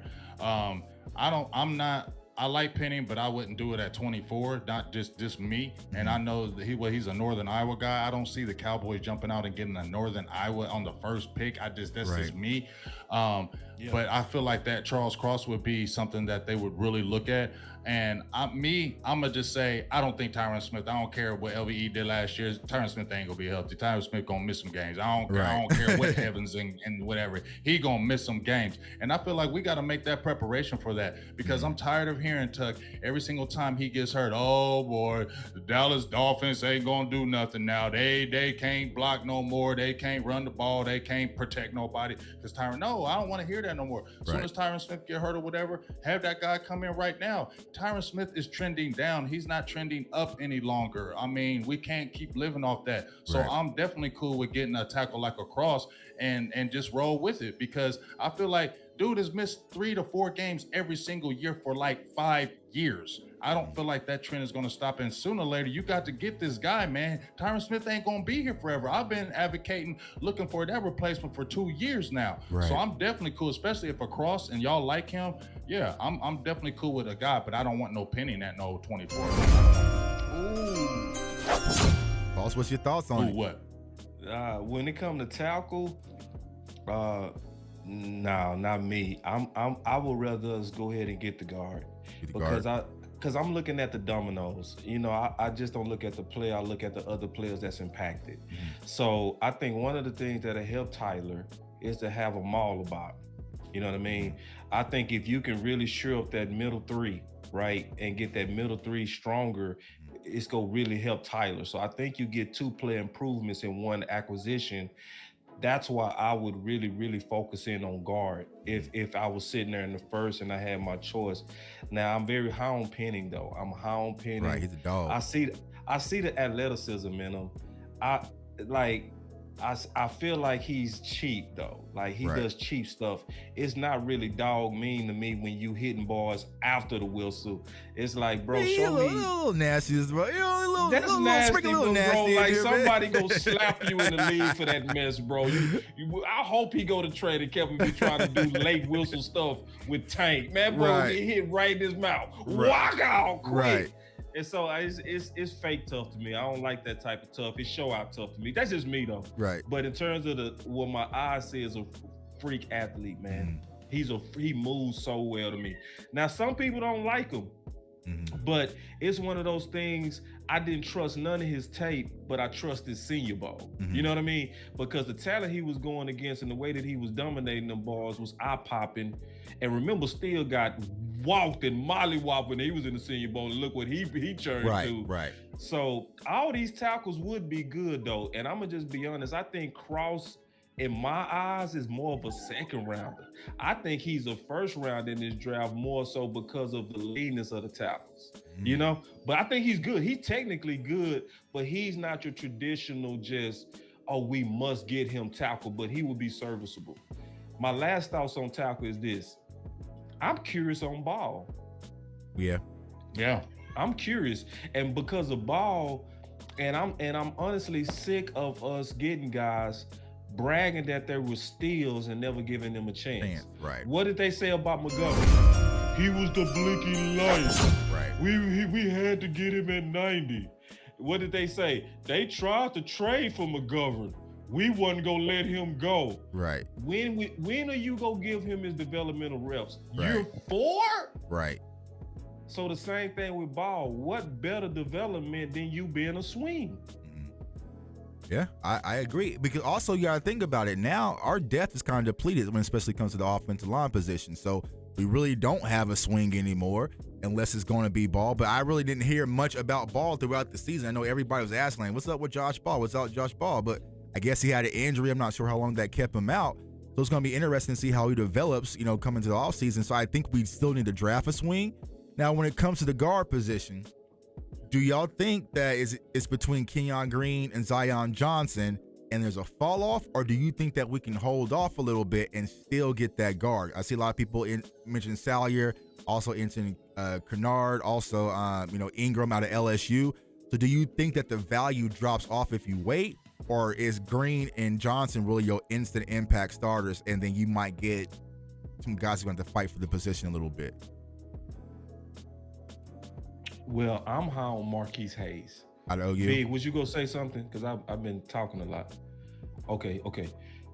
I like Penning, but I wouldn't do it at 24, not just me. And I know that he's a Northern Iowa guy. I don't see the Cowboys jumping out and getting a Northern Iowa on the first pick. That's just me. But I feel like that Charles Cross would be something that they would really look at. And I'm gonna just say, I don't think Tyron Smith, I don't care what LVE did last year. Tyron Smith ain't gonna be healthy. Tyron Smith gonna miss some games. I don't care what Evans and whatever. He gonna miss some games. And I feel like we gotta make that preparation for that, because I'm tired of hearing Tuck every single time he gets hurt. Oh boy, the Dallas Dolphins ain't gonna do nothing now. They can't block no more. They can't run the ball. They can't protect nobody. Because Tyron, no, I don't want to hear that no more. As soon as Tyron Smith get hurt or whatever, have that guy come in right now. Tyron Smith is trending down. He's not trending up any longer. I mean, we can't keep living off that. So I'm definitely cool with getting a tackle like a Cross and just roll with it, because I feel like dude has missed 3 to 4 games every single year for like 5 years. I don't feel like that trend is going to stop. And sooner or later, you got to get this guy, man. Tyron Smith ain't going to be here forever. I've been advocating, looking for that replacement for 2 years now. So I'm definitely cool, especially if a Cross and y'all like him. Yeah, I'm definitely cool with a guy, but I don't want no Penning at no 24. Ooh. Boss, what's your thoughts on it? What? When it comes to tackle, no, not me. I would rather us go ahead and get the guard, because I'm looking at the dominoes. You know, I just don't look at the player. I look at the other players that's impacted. So I think one of the things that'll help Tyler is to have them all about. You know what I mean? I think if you can really shore up that middle three, right, and get that middle three stronger, it's gonna really help Tyler. So I think you get 2 player improvements in one acquisition. That's why I would really, really focus in on guard if I was sitting there in the first and I had my choice. Now, I'm very high on Penning, though. I'm high on Penning. Right, he's a dog. I see the athleticism in him. I feel like he's cheap, though. Like, he does cheap stuff. It's not really dog mean to me when you hitting balls after the whistle. It's like, bro, show me. A little nasty, bro. That's nasty, bro. Like, somebody go slap you in the league for that mess, bro. I hope he go to trade and Kelvin be trying to do late whistle stuff with Tank. Man, bro, get hit right in his mouth. Walk out quick. And so it's fake tough to me. I don't like that type of tough. It's show out tough to me. That's just me, though. But in terms of what my eyes see is a freak athlete, man. He moves so well to me. Now, some people don't like him, but it's one of those things. I didn't trust none of his tape, but I trust his Senior Bowl. You know what I mean? Because the talent he was going against and the way that he was dominating them balls was eye-popping. And remember, Steele got walked and mollywopped when he was in the Senior Bowl. And look what he turned to. So all these tackles would be good, though. And I'm going to just be honest. I think Cross, in my eyes, is more of a second rounder. I think he's a first round in this draft more so because of the leanness of the tackles. You know? But I think he's good. He's technically good, but he's not your traditional just, we must get him tackle, but he will be serviceable. My last thoughts on tackle is this. I'm curious on Ball. Yeah. I'm curious. And because of Ball, and I'm honestly sick of us getting guys bragging that there were steals and never giving them a chance. What did they say about McGovern? He was the blinking light. We had to get him at 90. What did they say? They tried to trade for McGovern. We wasn't gonna let him go. When are you gonna give him his developmental reps? Year 4? So the same thing with Ball. What better development than you being a swing? Yeah, I agree. Because also you gotta think about it. Now our depth is kind of depleted when especially comes to the offensive line position. So we really don't have a swing anymore unless it's going to be Ball. But I really didn't hear much about Ball throughout the season. I know everybody was asking, like, what's up with Josh Ball? What's up with Josh Ball? But I guess he had an injury. I'm not sure how long that kept him out. So it's going to be interesting to see how he develops, coming to the offseason. So I think we still need to draft a swing. Now, when it comes to the guard position, do y'all think that it's between Kenyon Green and Zion Johnson and there's a fall off, or do you think that we can hold off a little bit and still get that guard? I see a lot of people mention Salyer, also mentioning Kennard, also Ingram out of LSU. So do you think that the value drops off if you wait, or is Green and Johnson really your instant impact starters, and then you might get some guys who are going to fight for the position a little bit? Well, I'm high on Marquise Hayes. I know you. Big, was you gonna say something? Because I've been talking a lot. Okay.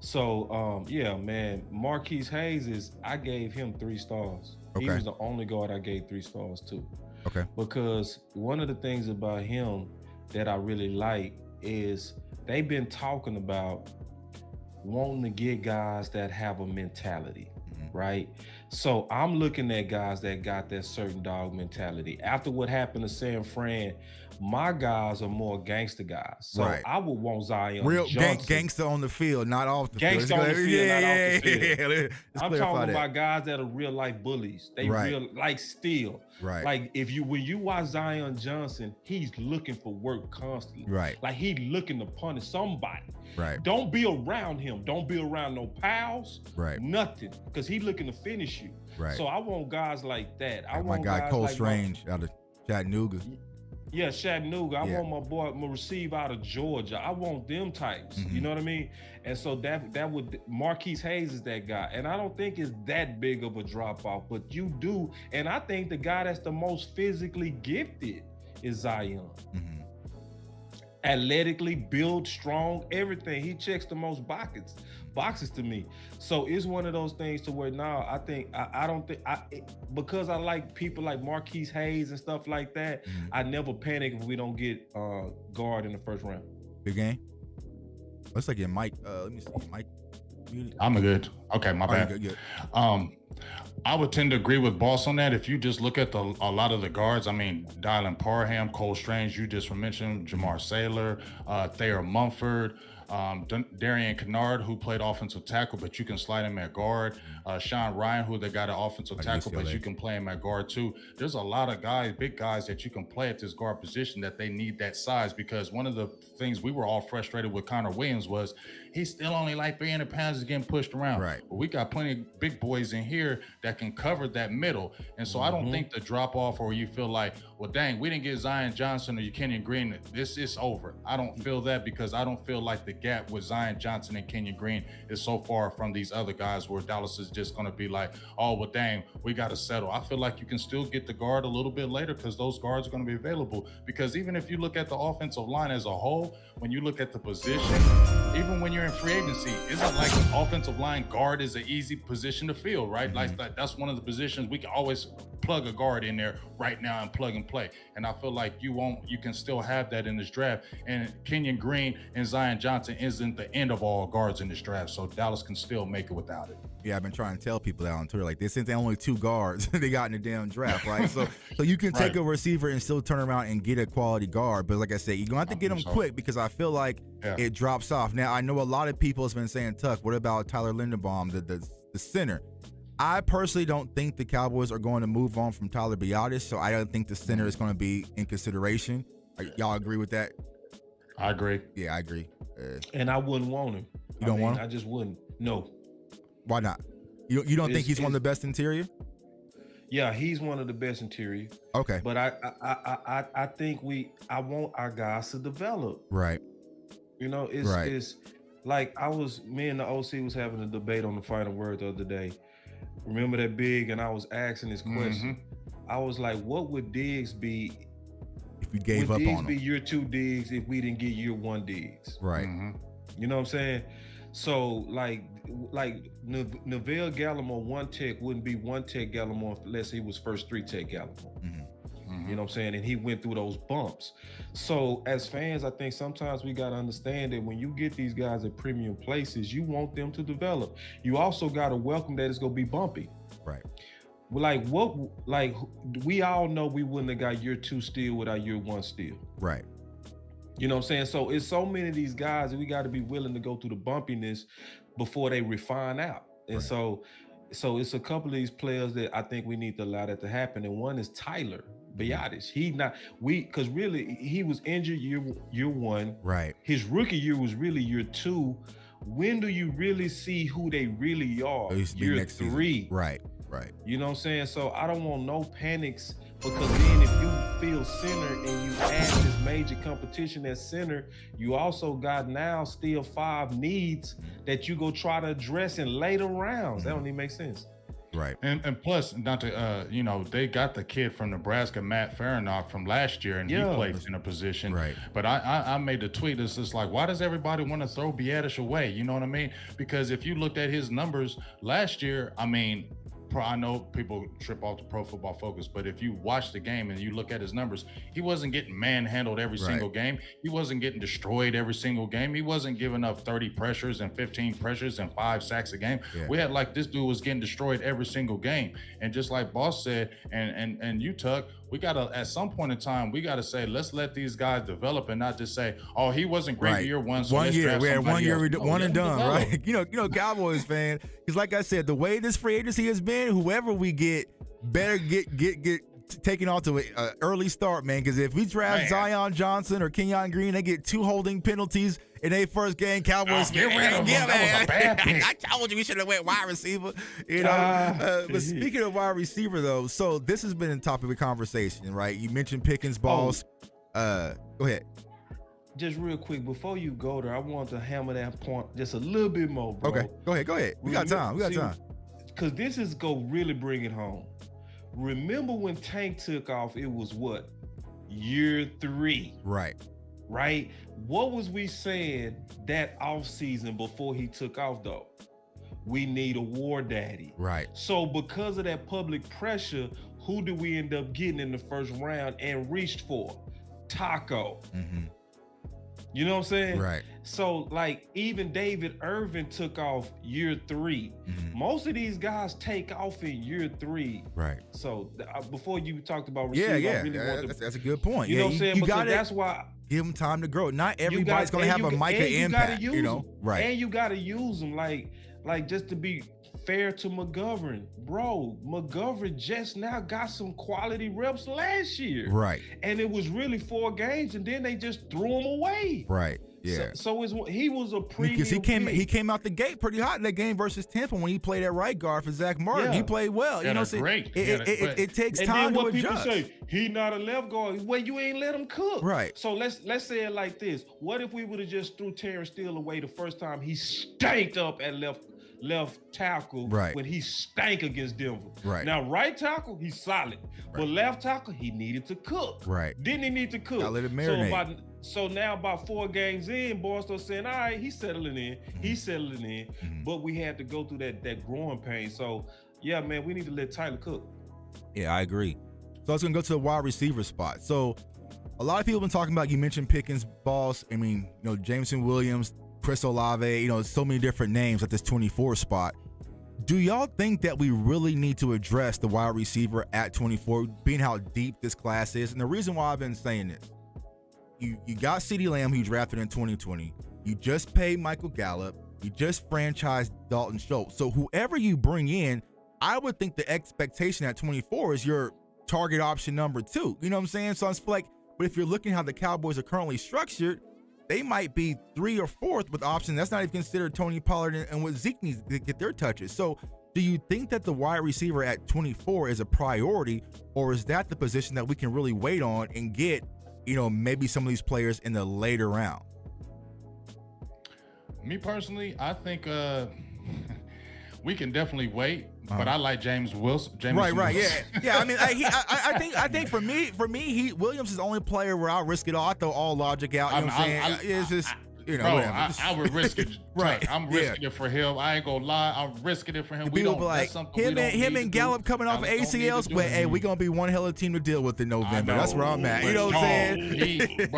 So yeah, man, Marquise Hayes I gave him 3 stars. Okay. He was the only guard I gave 3 stars to. Okay. Because one of the things about him that I really like is they've been talking about wanting to get guys that have a mentality, right? So I'm looking at guys that got that certain dog mentality. After what happened to San Fran, my guys are more gangster guys. So I would want Zion real Johnson. Gangster on the field, not off the gangster field. on the field, not off the field. Yeah. I'm talking about guys that are real life bullies. They real like steal. Right. Like when you watch Zion Johnson, he's looking for work constantly. Right. Like he looking to punish somebody. Right. Don't be around him. Don't be around no pals. Right. Nothing. Because he looking to finish you. Right. So I want guys like that. I my want guy guys Cole like Strange out of Chattanooga. Yeah, Chattanooga. I want my boy Receive out of Georgia. I want them types. You know what I mean? And so that would Marquise Hayes is that guy. And I don't think it's that big of a drop off, but you do. And I think the guy that's the most physically gifted is Zion. Athletically built, strong, everything. He checks the most boxes to me. So it's one of those things to where now I think I don't think because I like people like Marquise Hayes and stuff like that. I never panic if we don't get guard in the first round. Big game. Let's get Mike. Let me see, Mike. I'm good. Okay, my bad. Good. I would tend to agree with Boss on that. If you just look at a lot of the guards, I mean, Dylan Parham, Cole Strange, you just mentioned, Jamar Saylor, Thayer Mumford, Darian Kennard, who played offensive tackle, but you can slide him at guard. Sean Ryan, who they got an offensive tackle, but you can play him at guard too. There's a lot of guys, big guys that you can play at this guard position that they need that size, because one of the things we were all frustrated with Connor Williams was he's still only like 300 pounds is getting pushed around. Right. But we got plenty of big boys in here that can cover that middle. And so I don't think the drop off, or you feel like, well, dang, we didn't get Zion Johnson or Kenyon Green, this is over. I don't feel that, because I don't feel like the gap with Zion Johnson and Kenyon Green is so far from these other guys where Dallas is just going to be like, oh, well, dang, we got to settle. I feel like you can still get the guard a little bit later, because those guards are going to be available. Because even if you look at the offensive line as a whole, when you look at the position, even when you're in free agency, isn't like an offensive line guard is an easy position to fill, right? Like that's one of the positions we can always plug a guard in there right now and plug and play. And I feel like you can still have that in this draft. And Kenyon Green and Zion Johnson isn't the end of all guards in this draft, so Dallas can still make it without it. Yeah, I've been trying to tell people that on Twitter. Like, this isn't the only 2 guards they got in the damn draft, right? So you can take a receiver and still turn around and get a quality guard. But like I said, you're going to have to get them quick, because I feel like it drops off. Now, I know a lot of people have been saying, Tuck, what about Tyler Linderbaum, the center? I personally don't think the Cowboys are going to move on from Tyler Biadasz, so I don't think the center is going to be in consideration. Y'all agree with that? I agree. Yeah, I agree. And I wouldn't want him. You don't want him? I just wouldn't. No. Why not? You don't think he's one of the best interior? Yeah, he's one of the best interior. Okay. But I think I want our guys to develop. Right. You know, it's like me and the OC was having a debate on the final word the other day. Remember that Big? And I was asking this question. I was like, what would Diggs be if we gave up on him? Would Diggs be year 2 Diggs if we didn't get year 1 Diggs? Right. You know what I'm saying? So like Neville Gallimore 1 tech wouldn't be 1 tech Gallimore unless he was first 3 tech Gallimore. You know what I'm saying? And he went through those bumps. So as fans, I think sometimes we got to understand that when you get these guys at premium places, you want them to develop. You also got to welcome that it's going to be bumpy. Right. We all know we wouldn't have got year 2 steal without year 1 steal. Right. You know what I'm saying? So it's so many of these guys that we got to be willing to go through the bumpiness before they refine out. And so So it's a couple of these players that I think we need to allow that to happen. And one is Tyler Biadasz. Because really he was injured year one. Right. His rookie year was really year two. When do you really see who they really are? Year three. Season. Right. You know what I'm saying? So I don't want no panics, because then if you feel center and you add this major competition at center, you also got now still 5 needs that you go try to address in later rounds. That don't even make sense. Right. And plus, not to they got the kid from Nebraska, Matt Farinock, from last year, and he plays in a position. Right. But I made the tweet. It's just like, why does everybody want to throw Biadasz away? You know what I mean? Because if you looked at his numbers last year, I mean, I know people trip off the Pro Football Focus, but if you watch the game and you look at his numbers, he wasn't getting manhandled every single game. He wasn't getting destroyed every single game. He wasn't giving up 30 pressures and 15 pressures and 5 sacks a game. Yeah. We had this dude was getting destroyed every single game. And just like Boss said, and you, Tuck, we gotta, at some point in time, we gotta say, let's let these guys develop and not just say, oh, he wasn't great year one. So 1 year, we had 1 year, one and done, develop. right? You know, Cowboys fan, because like I said, the way this free agency has been, whoever we get better get taken off to an early start, man. Because if we draft Zion Johnson or Kenyon Green, they get 2 holding penalties in their first game. Cowboys get rid of them. That was a bad pick. I told you we should have went wide receiver. You know, but speaking of wide receiver, though, so this has been a topic of conversation, right? You mentioned Pickens, Balls. Go ahead. Just real quick, before you go there, I want to hammer that point just a little bit more, bro. Okay, go ahead. We got time. Because this is go really bring it home. Remember when Tank took off, it was what? Year 3. Right. What was we saying that offseason before he took off, though? We need a war daddy. Right. So because of that public pressure, who do we end up getting in the first round and reached for? Taco. Mm-hmm. You know what I'm saying? Right. So even David Irvin took off year 3. Mm-hmm. Most of these guys take off in year 3. Right. So before you talked about receivers, I really want to, that's a good point. You know what I'm saying? Because that's why give them time to grow. Not everybody's gonna have a Micah impact. You know, right? And you gotta use them like just to be fair to McGovern, bro. McGovern just now got some quality reps last year, right? And it was really 4 games, and then they just threw him away, right? Yeah. So he was a premium because he came out the gate pretty hot in that game versus Tampa when he played at right guard for Zach Martin. Yeah. He played well. You know, great. It takes and time then to People adjust. say he not a left guard. Well, you ain't let him cook. Right. So let's say it like this. What if we would have just threw Terrence Steele away the first time he stanked up at left tackle when he stank against Denver? Right. Now right tackle, he's solid. Right. But left tackle, he needed to cook. Right. Didn't he need to cook? Let it marinate. So now about 4 games in, boys start saying, all right, he's settling in. Mm-hmm. He's settling in. Mm-hmm. But we had to go through that growing pain. So yeah, man, we need to let Tyler cook. Yeah, I agree. So I was gonna go to the wide receiver spot. So a lot of people have been talking about, you mentioned Pickens, Boss. I mean, Jameson Williams, Chris Olave, so many different names at this 24 spot. Do y'all think that we really need to address the wide receiver at 24, being how deep this class is? And the reason why I've been saying this, you got CeeDee Lamb, who you drafted in 2020. You just paid Michael Gallup. You just franchised Dalton Schultz. So whoever you bring in, I would think the expectation at 24 is your target option number 2. You know what I'm saying? So I feel like, but if you're looking how the Cowboys are currently structured, they might be 3 or 4th with options. That's not even considered Tony Pollard and what Zeke needs to get their touches. So do you think that the wide receiver at 24 is a priority, or is that the position that we can really wait on and get, maybe some of these players in the later round? Me personally, I think we can definitely wait, but I like James Wilson. Right, yeah. I mean, I think for me, Williams is the only player where I'll risk it all. I throw all logic out. You know what I'm saying? It's just, I would risk it. Right, I'm risking it for him. I ain't gonna lie, I'm risking it for him. We don't like him and Gallup coming off of ACLs, but hey, we gonna be one hell of a team to deal with in November. That's where I'm at. You know what I'm saying?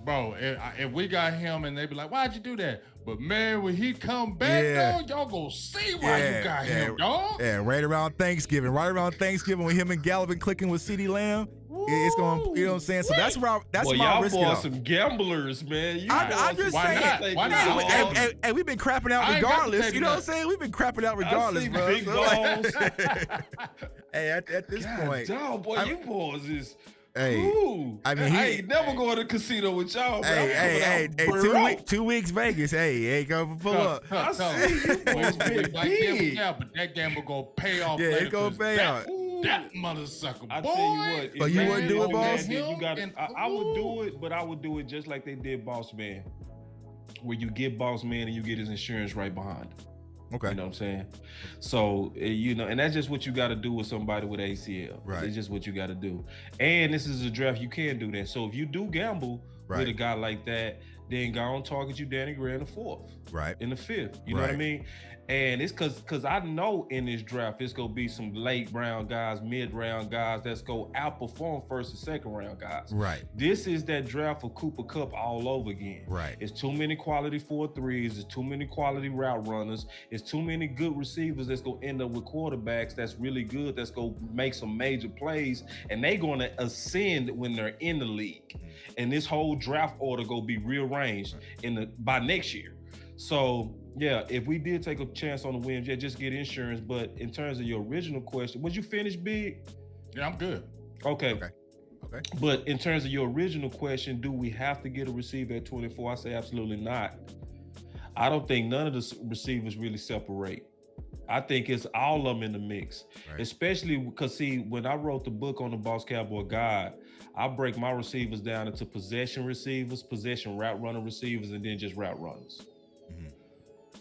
Bro, if we got him and they be like, why'd you do that? But man, when he come back, dog, y'all gonna see why you got him, dog. Yeah, right around Thanksgiving with him and Gallup and clicking with CeeDee Lamb. It's going to, you know what I'm saying? So that's where that's well, my y'all risk. Y'all some gamblers, man. I'm just saying. Why not? Hey, we've been crapping out regardless. You know what I'm saying? We've been crapping out regardless, bro. Big balls. Hey, at this point. Dog, boy, you boys is. Hey, ooh, I mean, I ain't never going to casino with y'all. Hey, 2 weeks Vegas. Hey, go pull up. I see you boys big. Yeah, but that gamble gonna pay off. Yeah, it's gonna pay out. That mother sucker, boy. I tell you what. But you wouldn't do it, boss? You gotta, I would do it, but I would do it just like they did Bossman, where you get Bossman and you get his insurance right behind him. Okay. You know what I'm saying? So, you know, and that's just what you got to do with somebody with ACL. Right. It's just what you got to do. And this is a draft, you can do that. So if you do gamble with a guy like that, then go on target you Danny Gray in the 4th. Right. In the 5th. You know what I mean? And it's because I know in this draft, it's going to be some late round guys, mid round guys that's going to outperform first and second round guys. Right. This is that draft for Cooper Kupp all over again. Right. It's too many quality 4-3s. It's too many quality route runners. It's too many good receivers that's going to end up with quarterbacks that's really good, that's going to make some major plays, and they're going to ascend when they're in the league. And this whole draft order going to be rearranged by next year. So, yeah, if we did take a chance on the Williams, just get insurance. But in terms of your original question, was you finished, Big? Yeah, I'm good. Okay. But in terms of your original question, do we have to get a receiver at 24? I say absolutely not. I don't think none of the receivers really separate. I think it's all of them in the mix, especially because, see, when I wrote the book on the Boss Cowboy Guide, I break my receivers down into possession receivers, possession route runner receivers, and then just route runners.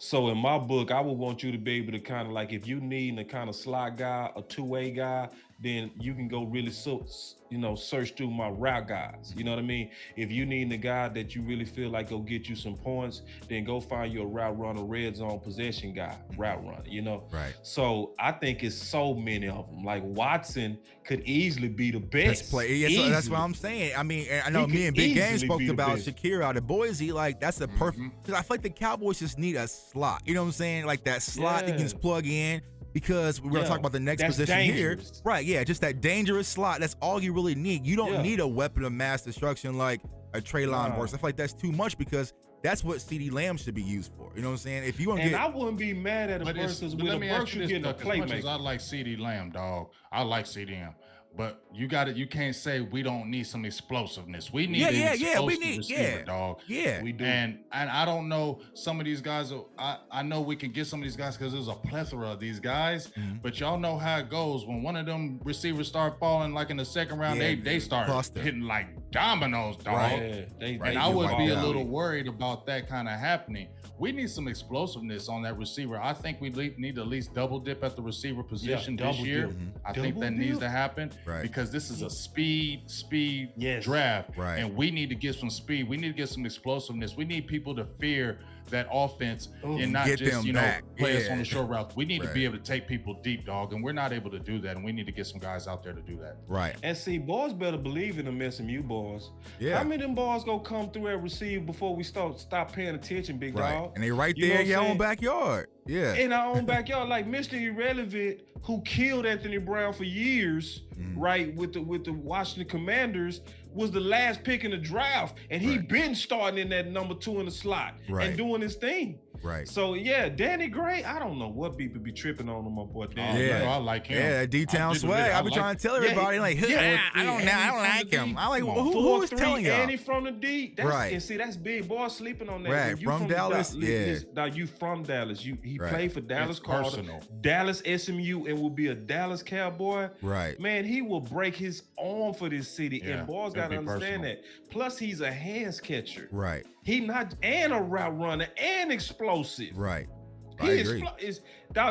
So in my book, I would want you to be able to kind of like, if you need a kind of slot guy, a two-way guy, then you can go really, search through my route guys. You know what I mean? If you need a guy that you really feel like go get you some points, then go find your route runner, red zone possession guy, route runner, you know? Right. So I think it's so many of them. Like Watson could easily be the best. Yeah, that's what I'm saying. I mean, I know me and Big Game spoke about Shakir out of Boise. Like, that's the perfect, because I feel like the Cowboys just need a slot. You know what I'm saying? Like that slot you can just plug in. Because we're going to talk about the next position dangerous. Here. Right, yeah, just that dangerous slot. That's all you really need. You don't need a weapon of mass destruction like a Treylon Burks. I feel like that's too much because that's what CeeDee Lamb should be used for. You know what I'm saying? If you want to I wouldn't be mad at a Burks because with a Burks you getting a playmaker. As much as I like CeeDee Lamb, dog, I like CeeDee Lamb. But you can't say we don't need some explosiveness. We need receiver, dog. Yeah, we do. And I don't know, some of these guys, I know we can get some of these guys because there's a plethora of these guys, but y'all know how it goes. When one of them receivers start falling like in the second round, they start hitting like dominoes, dog. Right. And I would be a little worried about that kind of happening. We need some explosiveness on that receiver. I think we need to at least double dip at the receiver position this year. I think that needs to happen because this is a speed draft. Right. And we need to get some speed. We need to get some explosiveness. We need people to fear that offense and not just, play us on the short route. We need to be able to take people deep, dog, and we're not able to do that, and we need to get some guys out there to do that. Right. And see, boys better believe in them SMU boys. Yeah. How many of them boys gonna come through and receive before we stop paying attention, big dog? And they right there in your own backyard. Yeah. In our own backyard, like Mr. Irrelevant, who killed Anthony Brown for years, with the Washington Commanders, was the last pick in the draft, and he been starting in that number 2 in the slot and doing his thing. Right. So yeah, Danny Gray, I don't know what people be tripping on my boy Danny. Yeah, I like him. Yeah, D-Town swag. I be trying to tell everybody like, I don't like him. I like who is telling you? And he from the D. And see, that's big. Boy, sleeping on that. Right. From Dallas. Now you from Dallas. He played for Dallas Cardinals, Dallas SMU, and will be a Dallas Cowboy. Right. Man, he will break his arm for this city. And boys gotta understand that. Plus, he's a hands catcher. Right. He not and a route runner and explosive. Right. I agree.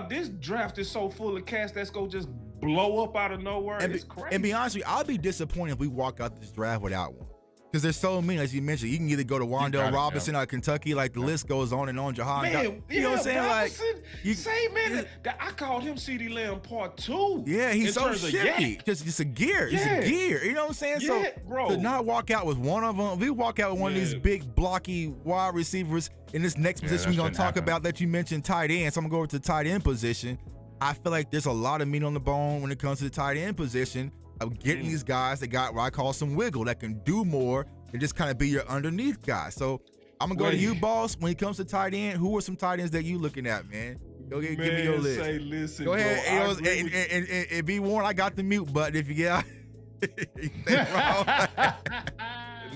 This draft is so full of cats that's gonna just blow up out of nowhere. It's crazy. And be honest with you, I'll be disappointed if we walk out this draft without one. Because there's so many, as you mentioned, you can either go to Wandale Robinson out of Kentucky, like the list goes on and on. Jahan, you know what I'm saying? Robinson, I called him CeeDee Lamb Part 2. Yeah, he's so shifty. Just a gear. It's a gear. You know what I'm saying? Yeah, so bro. to not walk out with one of them, we walk out with one of these big blocky wide receivers in this next position we're gonna talk about that you mentioned, tight end. So I'm gonna go over to the tight end position. I feel like there's a lot of meat on the bone when it comes to the tight end position. of getting these guys that got what I call some wiggle, that can do more and just kind of be your underneath guy. So I'm gonna go to you, boss. When it comes to tight end, who are some tight ends that you looking at, man? Go ahead, give me your list. Listen, go ahead, and be warned, I got the mute button if you get out.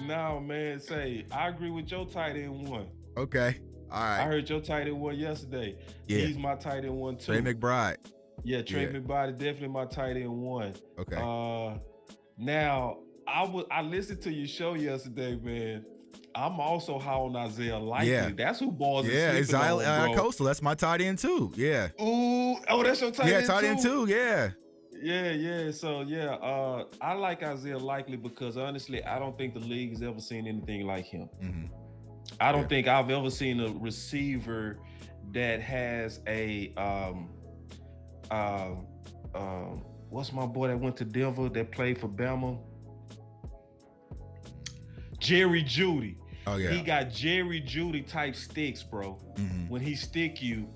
No, man, I agree with your tight end one. Okay, all right. I heard your tight end one yesterday. Yeah. He's my tight end one too. Trey McBride. Yeah, Trey McBride is definitely my tight end one. Okay. Now I listened to your show yesterday, man. I'm also high on Isaiah Likely. Yeah. That's who balls is sleeping on, bro. Coastal. That's my tight end too. Yeah. Ooh, that's your tight end too? Yeah, tight end too. Yeah. Yeah. So I like Isaiah Likely because honestly, I don't think the league has ever seen anything like him. Mm-hmm. I don't think I've ever seen a receiver that has a what's my boy that went to Denver that played for Bama? Jerry Jeudy. Oh yeah. He got Jerry Jeudy type sticks, bro. Mm-hmm. When he stick you,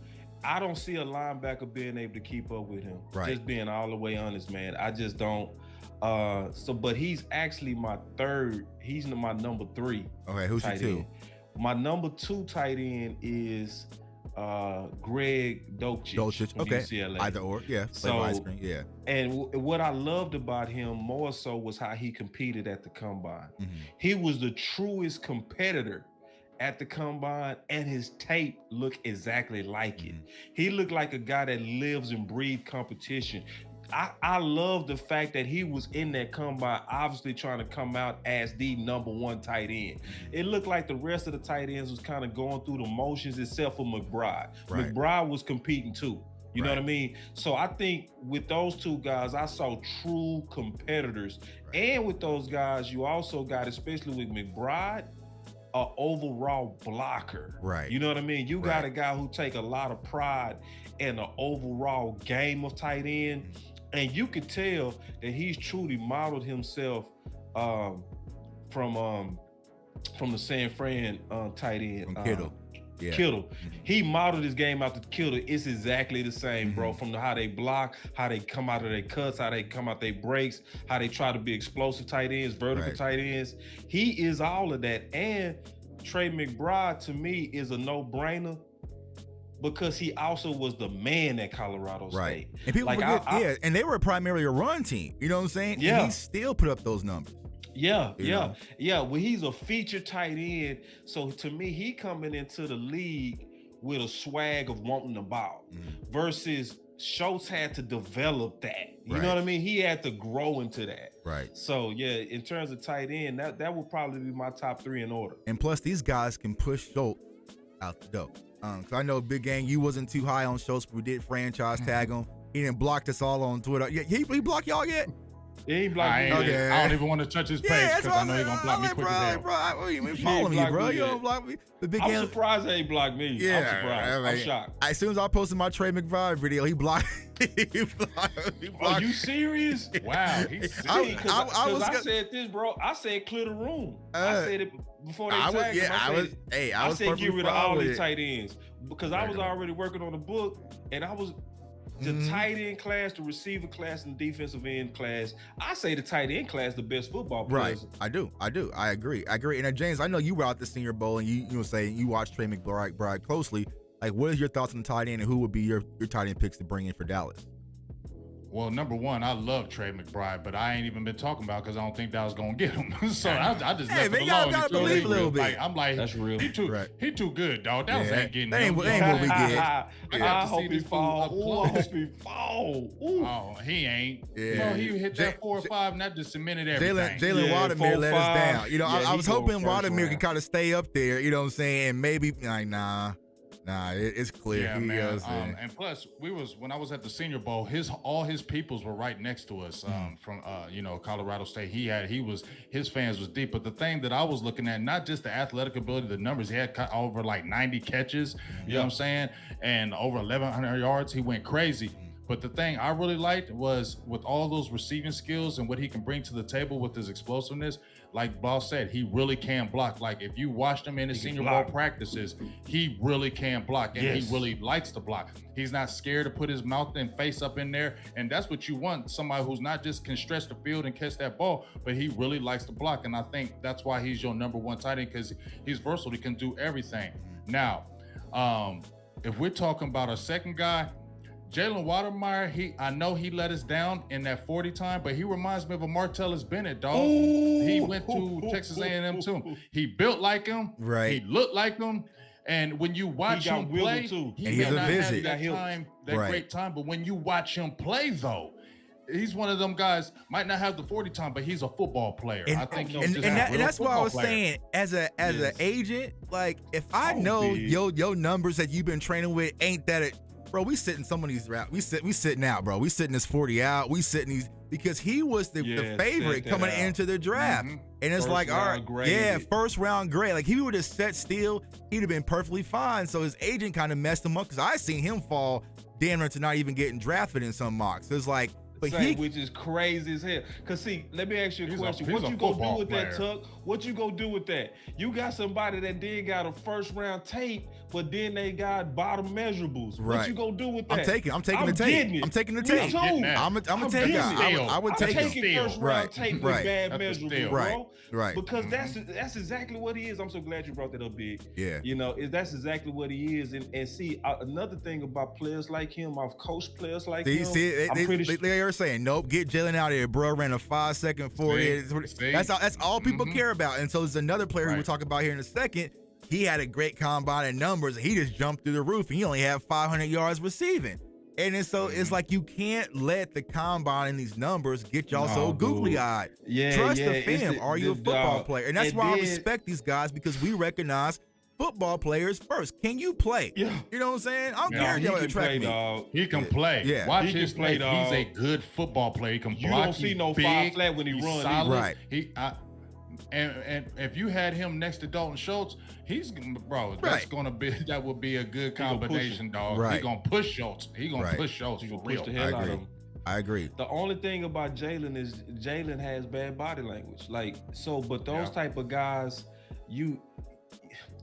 I don't see a linebacker being able to keep up with him. Right. Just being all the way honest, man. I just don't. But he's actually my third. He's my number 3. Okay, who's your 2? End. My number 2 tight end is Greg Dulcich from UCLA. Either or, yeah. Yeah. And what I loved about him more so was how he competed at the combine. Mm-hmm. He was the truest competitor at the combine, and his tape looked exactly like it. He looked like a guy that lives and breathes competition. I love the fact that he was in that combine, obviously trying to come out as the number 1 tight end. It looked like the rest of the tight ends was kind of going through the motions, except for McBride. Right. McBride was competing too. You know what I mean? So I think with those 2 guys, I saw true competitors. Right. And with those guys, you also got, especially with McBride, an overall blocker. Right. You know what I mean? You got a guy who take a lot of pride in the overall game of tight end. And you could tell that he's truly modeled himself from the San Fran tight end. From Kittle. Kittle. He modeled his game after Kittle. It's exactly the same, bro. From how they block, how they come out of their cuts, how they come out their breaks, how they try to be explosive tight ends, vertical tight ends. He is all of that. And Trey McBride, to me, is a no-brainer because he also was the man at Colorado State. And people forget, and they were primarily a run team. You know what I'm saying? Yeah. And he still put up those numbers. Yeah. Well, he's a feature tight end. So to me, he coming into the league with a swag of wanting the ball versus Schultz had to develop that. You know what I mean? He had to grow into that. Right. So in terms of tight end, that would probably be my top 3 in order. And plus, these guys can push Schultz out the door. Cause I know Big Gang, you wasn't too high on Schultz, but we did franchise tag him. He didn't block us all on Twitter. Yeah, he blocked y'all yet? Yeah, he blocked me. I don't even want to touch his page because I know he's gonna block me quick as hell. Bro, you follow me, bro. You don't block me. I'm surprised he ain't blocked me. Yeah, I'm surprised. I'm shocked. As soon as I posted my Trey McBride video, he blocked. he blocked. Are you serious? Wow, he's serious. I said this, bro. I said clear the room. I said it before they tagged him. I said get rid of all these tight ends because I was already working on the book, and I was. The tight end class, the receiver class, and the defensive end class. I say the tight end class, the best football players. Right, I do. I agree. And James, I know you were out the Senior Bowl, and you say you watched Trey McBride closely. Like, what is your thoughts on the tight end, and who would be your tight end picks to bring in for Dallas? Well, number 1, I love Trey McBride, but I ain't even been talking about because I don't think Dallas gonna get him. So I just left it alone. Gotta believe a little bit. Like, I'm like, that's real. He too good, dog. Dallas ain't getting him. They ain't what we get. I hope he fall. I hope he fall. Oh, he ain't. Yeah. He hit that 4 or 5, and that just cemented everything. Jalen Watermere let us down. You know, I was hoping Watermere could kind of stay up there. You know what I'm saying? And maybe like Nah, it's clear. Yeah, man. And plus, when I was at the Senior Bowl, all his peoples were right next to us from Colorado State. His fans was deep. But the thing that I was looking at, not just the athletic ability, the numbers, he had over like 90 catches. You know what I'm saying, and over 1,100 yards. He went crazy. But the thing I really liked was with all those receiving skills and what he can bring to the table with his explosiveness. like Boss said, he really can block. Like if you watched him in his Senior Bowl practices, he really can block, and he really likes to block. He's not scared to put his mouth and face up in there, and that's what you want, somebody who's not just can stretch the field and catch that ball, but he really likes to block. And I think that's why he's your number one tight end, because he's versatile. He can do everything. Now, if we're talking about a second guy, Jalen Watermeyer, I know he let us down in that 40 time, but he reminds me of a Martellus Bennett, dog. He went to Texas A&M too. He built like him. Right. He looked like him. And when you watch him play, he may not have that great time, but when you watch him play, though, he's one of them guys, might not have the 40 time, but he's a football player. I think that's why I was saying, as an agent, like if I know your numbers that you've been training with ain't that bro, we sitting some of these routes. We sitting out, bro. We sitting this 40 out. We sitting these because he was the favorite coming into the draft. And it's first like, all right, first round grade. Like he would have sat still, he'd have been perfectly fine. So his agent kind of messed him up because I seen him fall damn near to not even getting drafted in some mocks. It's like, but which is crazy as hell. Cause see, let me ask you a question. What you gonna do with that, Tuck? What you gonna do with that? You got somebody that did got a first round tape, but then they got bottom measurables. Right. What you gonna do with that? I'm taking the tape. I'm taking the tape. I'm gonna take it. I would take it. First round tape with bad measurables, bro. Right. Because that's exactly what he is. I'm so glad you brought that up, Big. Yeah. You know, that's exactly what he is. And see, another thing about players like him, I've coached players like him. I'm pretty sure they are saying, nope, get Jalen out of here, bro. Ran a 5-second 40. That's all people care about. And so there's another player who we'll talk about here in a second. He had a great combine in numbers, and he just jumped through the roof, and he only had 500 yards receiving. And it's like you can't let the combine and these numbers get y'all so googly-eyed. Trust the film. Are you a football player? And that's why I respect these guys, because we recognize football players first. Can you play? Yeah. You know what I'm saying? I don't care if y'all attract me. He can play. Yeah. Watch his play. He's a good football player. He can block. You don't see no five flat when he runs. Right. And if you had him next to Dalton Schultz, that would be a good combination, dog. Right. He's gonna push Schultz. He's gonna push Schultz for real. Push the hell out of him. I agree. The only thing about Jalen is Jalen has bad body language. But those type of guys,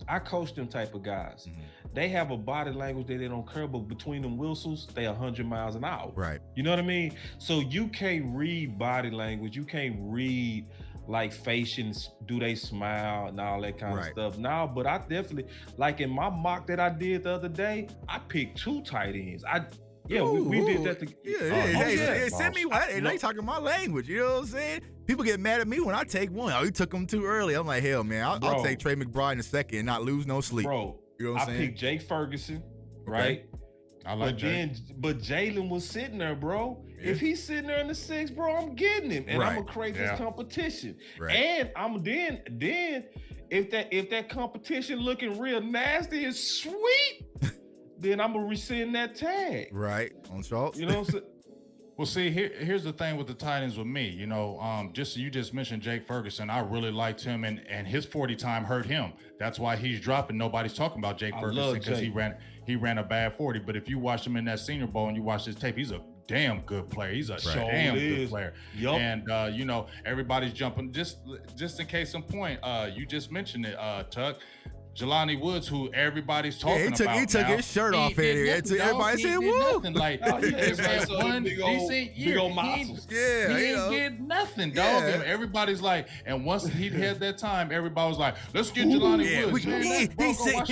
I coach them type of guys. They have a body language that they don't care, but between them whistles, they 100 miles an hour. Right. You know what I mean? So you can't read body language. You can't read like facials, do they smile and all that kind of stuff. Now, but I definitely, like in my mock that I did the other day, I picked 2 tight ends. We did that. Send me what? And they talking my language. You know what I'm saying? People get mad at me when I take one. Oh, you took them too early. I'm like, hell, man, I'll take Trey McBride in a second and not lose no sleep. Bro, you know what I'm saying? I picked Jake Ferguson, right? I like Jake. But Jalen was sitting there, bro. Yeah. If he's sitting there in the 6, bro, I'm getting him, and I'm gonna create this competition. Right. And I'm then if that competition looking real nasty and sweet, then I'm gonna rescind that tag. Right on Schultz. You know what I'm saying? Well, see, here's the thing with the tight ends with me. You know, you just mentioned Jake Ferguson. I really liked him, and his 40 time hurt him. That's why he's dropping. Nobody's talking about Jake Ferguson because he ran a bad 40. But if you watch him in that Senior Bowl and you watch his tape, he's a damn good player. He's a damn good player. Yep. And you know, everybody's jumping. Just in case in point, you just mentioned it, Tuck. Jelani Woods, who everybody's talking about. He took his shirt off here. Everybody said, "Woo!" Like he had one decent year. He ain't get nothing, dog. Yeah. And everybody's like, and once he had that time, everybody was like, "Let's get Jelani Woods." He said,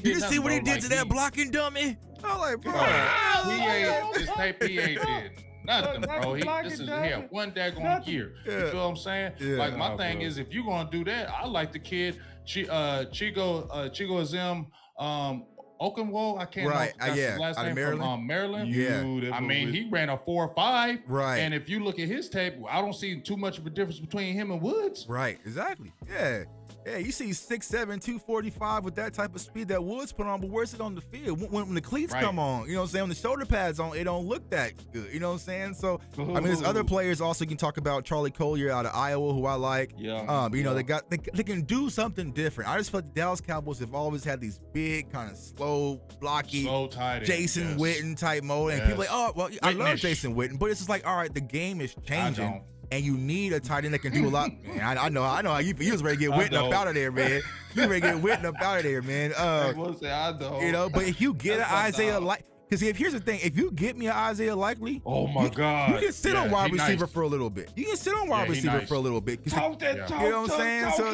"You see what he did to that blocking dummy?" I'm like, bro, he ain't did nothing, bro. This is one daggone year. You feel what I'm saying? Yeah, like my thing is, if you're gonna do that, I like the kid Chigo Azim Okunwo. I can't know his last name from Maryland. Yeah, I mean he ran a 4.5. Right. And if you look at his tape, I don't see too much of a difference between him and Woods. Right. Exactly. Yeah. Yeah, you see 6'7", 245 with that type of speed that Woods put on, but where's it on the field? When the cleats come on, you know what I'm saying? When the shoulder pads on, it don't look that good, you know what I'm saying? So, I mean, there's other players also. You can talk about Charlie Collier out of Iowa, who I like. Yeah. You know, they can do something different. I just feel like the Dallas Cowboys have always had these big, kind of slow, blocky, Jason Witten type mode. And people are like, oh, well, I love Jason Witten, but it's just like, all right, the game is changing. and you need a tight end that can do a lot. Man, I know how you was ready to get Witten up out of there, man. You ready to get Witten up out of there, man. You know, but if you get an Isaiah because here's the thing, if you get me an Isaiah Likely, oh my God, you can sit on wide receiver for a little bit. You can sit on wide receiver for a little bit. Talk that talk. You know what I'm saying? So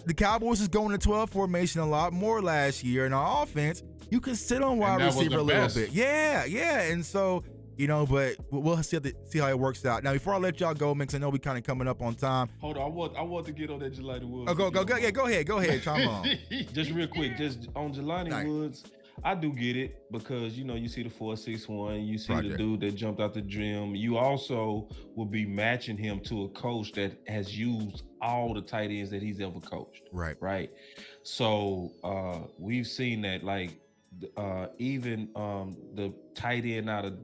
the Cowboys was going to 12 formation a lot more last year in our offense. You can sit on wide receiver a little bit. Yeah. And so, you know, but we'll see how it works out. Now, before I let y'all go, Mix, I know we kind of coming up on time. Hold on, I want to get on that Jelani Woods. Oh, go ahead. Chime on. Just real quick, just on Jelani Woods. I do get it because, you know, you see the 4.61, you see the dude that jumped out the gym. You also will be matching him to a coach that has used all the tight ends that he's ever coached. Right. So we've seen that, like, even the tight end out of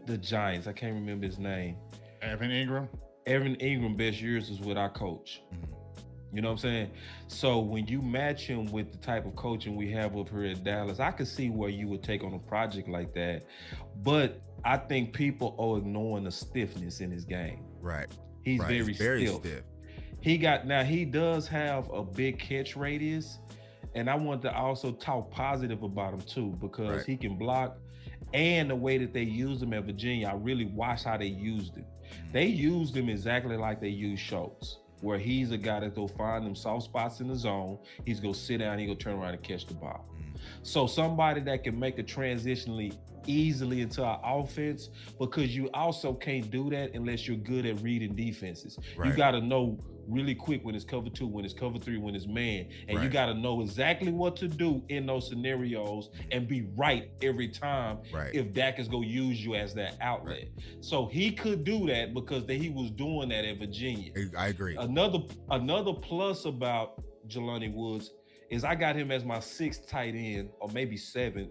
the Giants, I can't remember his name. Evan Ingram, best years is with our coach. Mm-hmm. You know what I'm saying? So when you match him with the type of coaching we have over here at Dallas, I could see where you would take on a project like that. But I think people are ignoring the stiffness in his game. Right. He's very stiff. He does have a big catch radius. And I want to also talk positive about him too, because he can block. And the way that they used him at Virginia, I really watched how they used him. They used him exactly like they used Schultz, where he's a guy that go find them soft spots in the zone. He's go sit down, he go turn around and catch the ball. So somebody that can make a transitionally easily into our offense, because you also can't do that unless you're good at reading defenses. You got to know really quick when it's cover 2, when it's cover 3, when it's man, and you got to know exactly what to do in those scenarios and be right every time if Dak is going to use you as that outlet. So he could do that because he was doing that at Virginia. I agree. Another plus about Jelani Woods is I got him as my 6th tight end, or maybe 7th,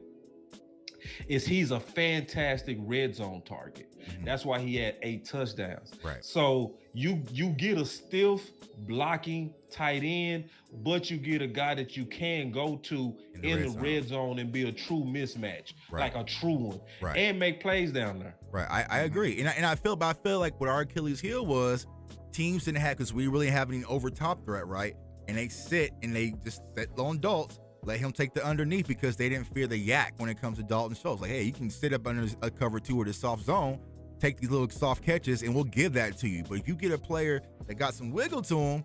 is he's a fantastic red zone target. That's why he had 8 touchdowns. So you get a stiff blocking tight end, but you get a guy that you can go to in the red zone and be a true mismatch, like a true one, and make plays down there. I agree, and I feel like what our Achilles heel was, teams didn't have, because we really have any over top threat, right? And they sit and they just set on Dalton. Let him take the underneath because they didn't fear the yak when it comes to Dalton Schultz. Like, hey, you can sit up under a cover 2 or the soft zone, take these little soft catches, and we'll give that to you. But if you get a player that got some wiggle to him,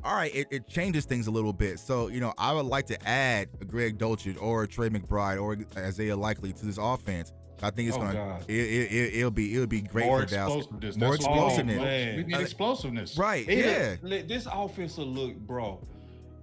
all right, it changes things a little bit. So, you know, I would like to add a Greg Dolchich or a Trey McBride or Isaiah Likely to this offense. I think it's it'll be great for Dallas. More explosiveness. We need explosiveness. Right. This offense will look, bro,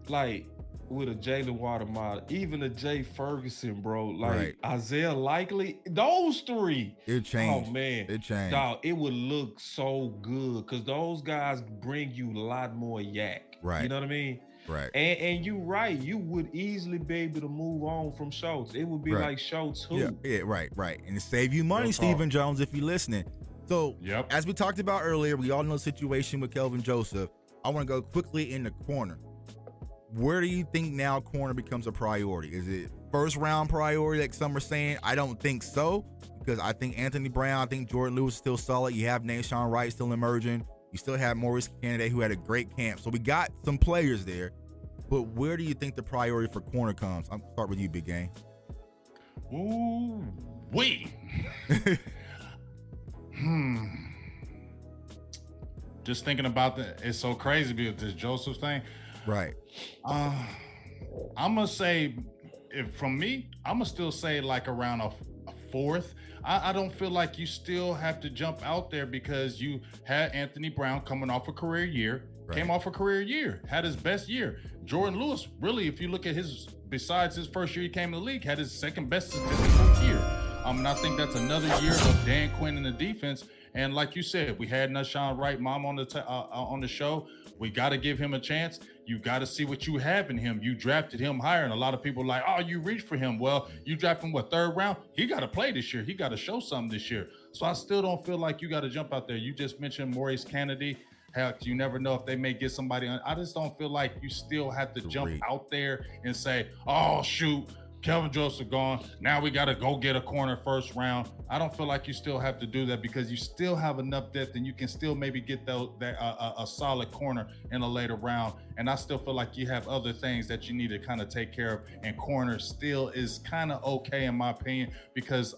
like with a Jalen Watermeyer, even a Jay Ferguson, bro, like Isaiah Likely, those 3. It changed. Oh man, it changed. Dog, it would look so good because those guys bring you a lot more yak. You know what I mean? And you you would easily be able to move on from Schultz. It would be like Schultz who? Right. And to save you money, Stephen Jones, if you're listening. So as we talked about earlier, we all know the situation with Kelvin Joseph. I want to go quickly in the corner. Where do you think now corner becomes a priority? Is it first round priority like some are saying? I don't think so, because I think Anthony Brown, I think Jordan Lewis is still solid. You have Nashawn Wright still emerging. You still have Maurice Candidate, who had a great camp. So we got some players there. But where do you think the priority for corner comes? I'll start with you, Big Game. Ooh, wait. Just thinking about it's so crazy with this Joseph thing. I'm gonna say, if from me, I'm gonna still say like around a 4th. I don't feel like you still have to jump out there because you had Anthony Brown coming off a career year, had his best year. Jordan Lewis, really, if you look at besides his first year he came in the league, had his second best statistical year. And I think that's another year of Dan Quinn in the defense. And like you said, we had Nashawn Wright, mom on the show. We got to give him a chance. You got to see what you have in him. You drafted him higher, and a lot of people are like, oh, you reached for him. Well, you drafted him, 3rd round? He got to play this year. He got to show something this year. So I still don't feel like you got to jump out there. You just mentioned Maurice Kennedy. Heck, you never know if they may get somebody on. I just don't feel like you still have to jump out there and say, oh, shoot, Kelvin Joseph gone. Now we got to go get a corner first round. I don't feel like you still have to do that because you still have enough depth and you can still maybe get a solid corner in a later round. And I still feel like you have other things that you need to kind of take care of. And corner still is kind of okay in my opinion because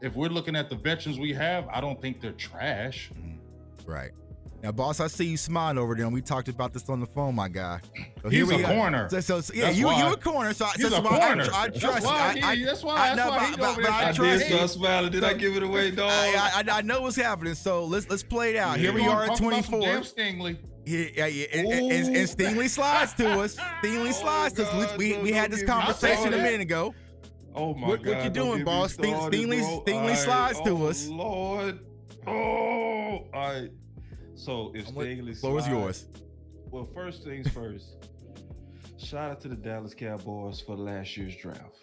if we're looking at the veterans we have, I don't think they're trash. Right. Now, boss, I see you smiling over there, and we talked about this on the phone, my guy. So he's a corner. Yeah, you a corner. So he's a corner. I trust you. That's why I did start smiling. Did I give it away, dog? I know what's happening. So let's play it out. Here we are at 24. Damn Stingley. Yeah. And Stingley slides to us. Stingley slides to us. We had this conversation a minute ago. Oh my God! What you doing, boss? Stingley slides to us. Lord. Oh, all right. So if Stingley floor is yours. Well, first things first. Shout out to the Dallas Cowboys for last year's draft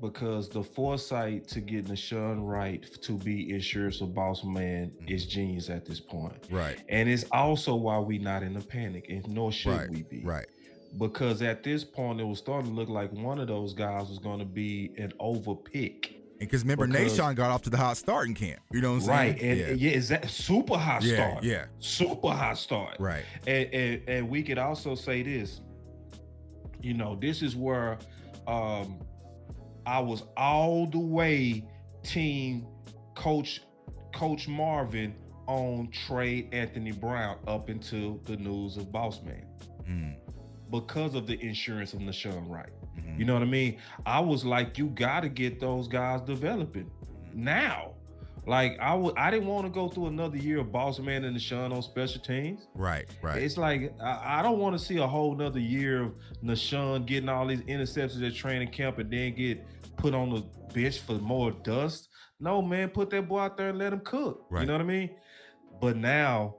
because the foresight to get Nashawn Wright to be insurance of Bossman is genius at this point. Right. And it's also why we not in a panic, and nor should we be. Right. Because at this point, it was starting to look like one of those guys was going to be an over pick. Because remember, Nashawn got off to the hot start in camp. You know what I'm saying? Right. And is that super hot start? Yeah. Super hot start. Right. And we could also say this. You know, this is where I was all the way team Coach Marvin on trade Anthony Brown up until the news of Bossman. Because of the insurance of Nashawn Wright. You know what I mean? I was like, you got to get those guys developing now. Like I didn't want to go through another year of Bossman and Nashawn on special teams. Right. It's like I don't want to see a whole nother year of Nashawn getting all these interceptions at training camp and then get put on the bench for more dust. No, man, put that boy out there and let him cook. Right. You know what I mean? But now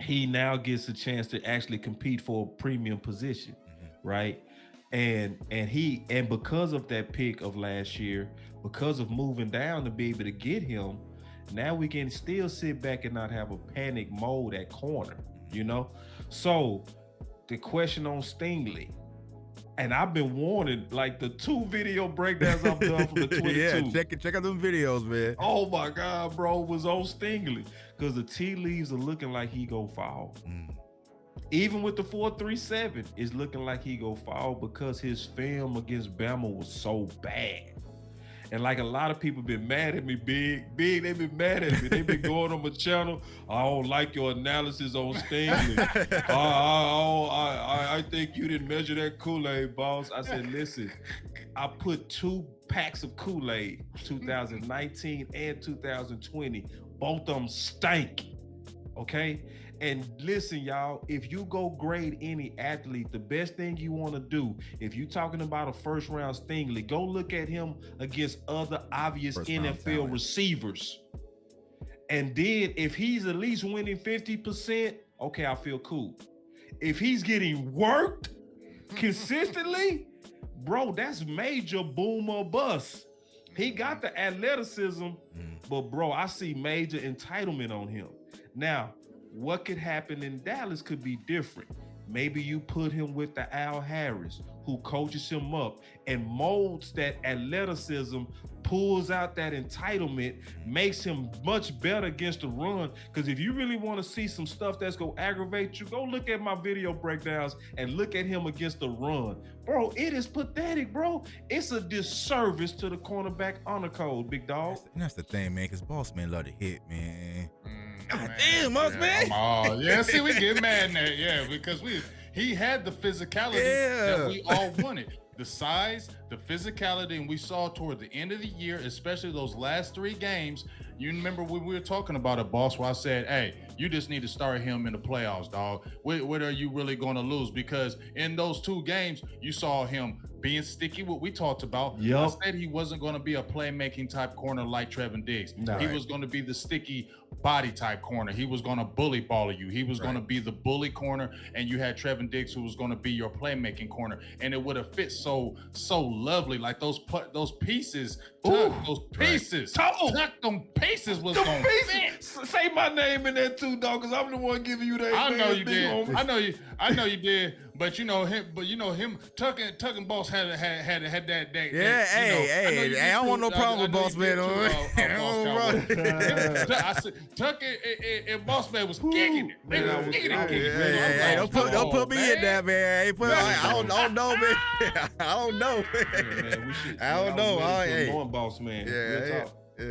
he now gets a chance to actually compete for a premium position, right? And because of that pick of last year, because of moving down to be able to get him, now we can still sit back and not have a panic mode at corner, you know? So the question on Stingley, and I've been warning, like the 2 video breakdowns I've done from the 22. Yeah, check out them videos, man. Oh my God, bro, was on Stingley because the tea leaves are looking like he go foul. Even with the 4.37, it's looking like he go foul because his film against Bama was so bad. And like a lot of people been mad at me, big, they been mad at me. They been going on my channel. I don't like your analysis on Stingley. I think you didn't measure that Kool-Aid, boss. I said, listen, I put 2 packs of Kool-Aid, 2019 and 2020. Both of them stank, okay? And listen, y'all, if you go grade any athlete, the best thing you want to do, if you're talking about a first round Stingley, go look at him against other obvious NFL receivers. And then if he's at least winning 50%, okay, I feel cool. If he's getting worked consistently, bro, that's major boom or bust. He got the athleticism, but bro, I see major entitlement on him. Now, what could happen in Dallas could be different. Maybe you put him with the Al Harris, who coaches him up and molds that athleticism, pulls out that entitlement, makes him much better against the run. Because if you really want to see some stuff that's going to aggravate you, go look at my video breakdowns and look at him against the run. Bro, it is pathetic, bro. It's a disservice to the cornerback honor code, big dog. That's the thing, man, because Bossman love to hit, man. God damn, man. Yeah, see, we get mad in there. Yeah, because he had the physicality that we all wanted. The size, the physicality, and we saw toward the end of the year, especially those last 3 games. You remember when we were talking about it, boss, where I said, hey, you just need to start him in the playoffs, dog. What are you really going to lose? Because in those 2 games, you saw him being sticky, what we talked about. I said he wasn't going to be a playmaking type corner like Trevin Diggs. He was going to be the sticky body type corner. He was going to bully ball you. He was going to be the bully corner, and you had Trevin Diggs who was going to be your playmaking corner. And it would have fit so lovely. Like those pieces, Tuck, them pieces was going to fit. say my name in there too, dog, because I'm the one giving you that. I know you did. I know you did. But you know him. Tuck and Boss had that day. Yeah, hey, I don't want no problem with Bossman. I said Tuck and Bossman was kicking it. Hey, don't put me in that, man. I don't know, man. I don't know. I don't know. Annoying Bossman. Yeah. I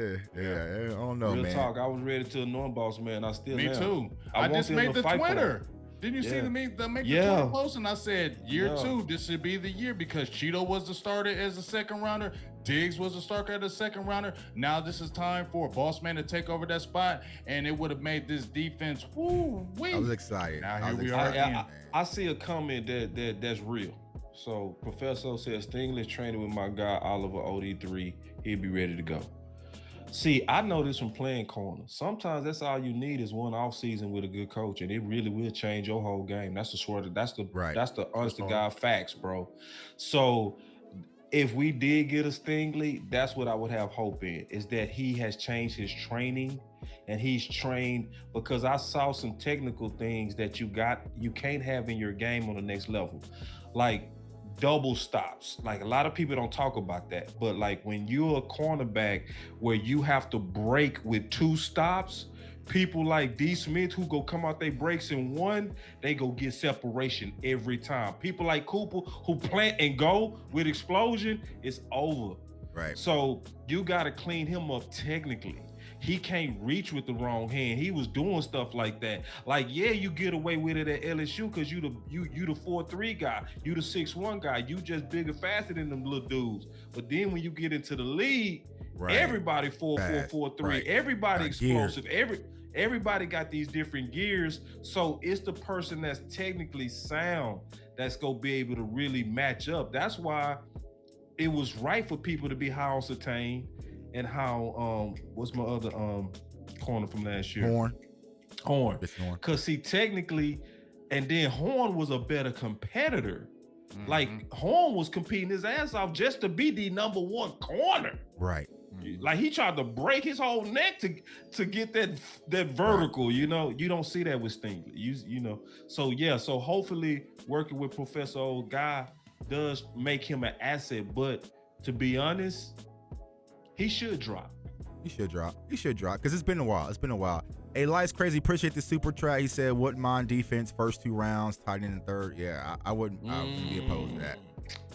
don't know, Real man. talk. I was ready to annoy Bossman. I still am. Me too. I just made the Twitter. Didn't you see the Twitter post? And I said, year 2, this should be the year because Cheeto was the starter as a second rounder. Diggs was the starter as a second rounder. Now this is time for Bossman to take over that spot, and it would have made this defense. Woo-wee. I was excited. Now here we are again. I see a comment that's real. So Professor says Stingley's training with my guy Oliver OD3. He'll be ready to go. See, I know this from playing corner. Sometimes that's all you need is one off season with a good coach, and it really will change your whole game. That's the honest to God facts, bro. So if we did get a Stingley, that's what I would have hope in, is that he has changed his training and he's trained, because I saw some technical things that you can't have in your game on the next level. Like double stops. Like a lot of people don't talk about that, but like when you're a cornerback where you have to break with 2 stops, people like D. Smith who go come out they breaks in 1, they go get separation every time. People like Cooper who plant and go with explosion, it's over. Right. So you got to clean him up technically. He can't reach with the wrong hand. He was doing stuff like that. Like, yeah, you get away with it at LSU because you the 4-3 guy. You the 6'1 guy. You just bigger, faster than them little dudes. But then when you get into the league, everybody 4-4, 4-3. Right. Everybody explosive. Everybody got these different gears. So it's the person that's technically sound that's going to be able to really match up. That's why it was right for people to be high on Surtain. And how what's my other corner from last year? Horn. Because see, technically, and then Horn was a better competitor. Mm-hmm. Like Horn was competing his ass off just to be the number 1 corner. Right. Mm-hmm. Like he tried to break his whole neck to get that vertical. Right. You know, you don't see that with Stingley. You know. So yeah. So hopefully, working with Professor Old Guy does make him an asset. But to be honest, he should drop. He should drop because it's been a while. Hey, Life's Crazy. Appreciate the super chat. He said, wouldn't mind defense first 2 rounds, tight end in 3rd. Yeah, I wouldn't be opposed to that.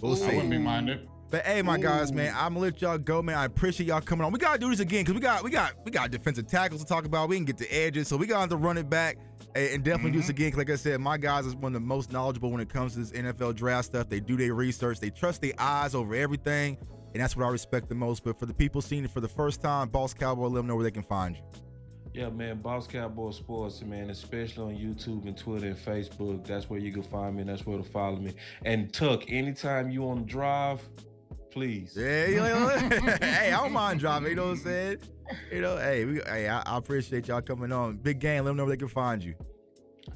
We'll see. I wouldn't be minded. But hey, my guys, man, I'm gonna let y'all go, man. I appreciate y'all coming on. We gotta do this again because we got defensive tackles to talk about. We can get the edges, so we got to run it back and definitely do this again. Like I said, my guys is one of the most knowledgeable when it comes to this NFL draft stuff. They do their research. They trust their eyes over everything. And that's what I respect the most. But for the people seeing it for the first time, Boss Cowboy, let them know where they can find you. Yeah, man, Boss Cowboy Sports, man, especially on YouTube and Twitter and Facebook. That's where you can find me, and that's where to follow me. And Tuck, anytime you on the drive, please. Yeah, you know, hey, I don't mind driving, you know what I'm saying? You know, hey, I appreciate y'all coming on. Big game, let them know where they can find you.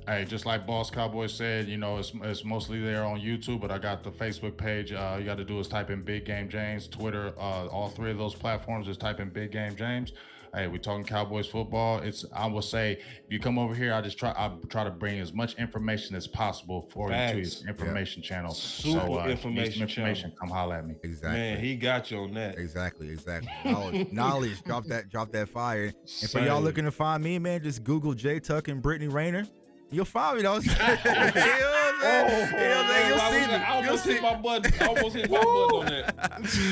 Hey, just like Boss Cowboy said, you know, it's mostly there on YouTube, but I got the Facebook page. You got to do is type in Big Game James, Twitter, all 3 of those platforms. Just type in Big Game James. Hey, we're talking Cowboys football. I will say, if you come over here, I try to bring as much information as possible for you to his information channel. Super information channel. Come holler at me. Exactly. Man, he got you on that. Exactly. Knowledge. Drop that fire. And for y'all looking to find me, man, just Google JTuck and Brittany Rayner. You'll find me, though. I almost hit my button on that.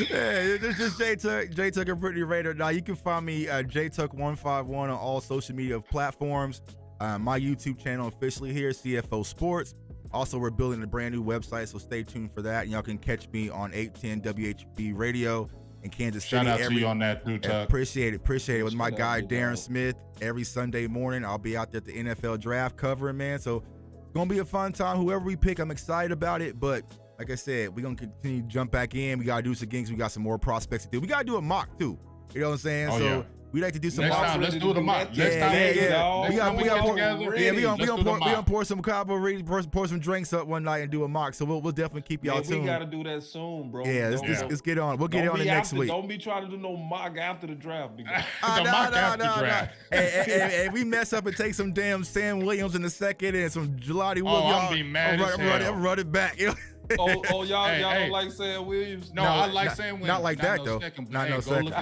Yeah, this is JTuck and Brittany Rayner. Now, you can find me JTuck151 on all social media platforms. My YouTube channel officially here, CFO Sports. Also, we're building a brand new website, so stay tuned for that. And y'all can catch me on 810 WHB Radio in Kansas City. Shout out to you on that, too, Tuck. Appreciate it. With my guy, Darren Smith, every Sunday morning. I'll be out there at the NFL draft covering, man. So it's going to be a fun time. Whoever we pick, I'm excited about it. But like I said, we're going to continue to jump back in. We got to do this again because we got some more prospects to do. We got to do a mock, too. You know what I'm saying? Oh, so yeah. we like to do some Next mocks. time, let's do the mock. Yeah. We gonna pour some Cowboy, pour some drinks up one night and do a mock. So we'll definitely keep y'all tuned. We gotta do that soon, bro. Yeah, let's get on. We'll get it on the next week. Don't be trying to do no mock after the draft. No. And we mess up and take some damn Sam Williams in the second and some Jelani Wood. I'll be mad as hell. Run it back. Y'all don't like Sam Williams? No, I like Sam Williams. Not like that, though. Not no second.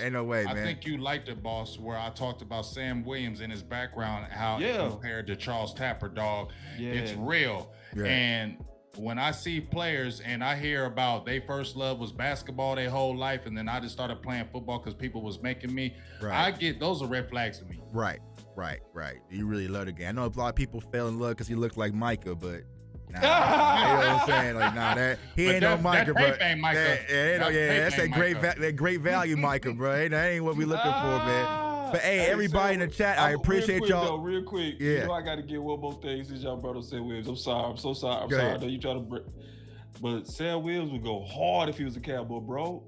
Ain't no way, man. I think you liked it, boss, where I talked about Sam Williams and his background, how he compared to Charles Tapper, dog. Yeah. It's real. Yeah. And when I see players and I hear about they first love was basketball their whole life, and then I just started playing football because people was making me, I get those are red flags to me. Right. You really love the game. I know a lot of people fell in love because he looked like Micah, but nah, you know what I'm saying? Like, that he ain't no Micah, bro. That's that great value Micah, bro. That ain't what we looking for, man. But hey, everybody in the chat, I appreciate y'all. Real quick, yeah. You know I got to get one more thing since y'all brother Sam Williams. I'm sorry. I'm so sorry. I know you try to break, but Sam Williams would go hard if he was a Cowboy, bro.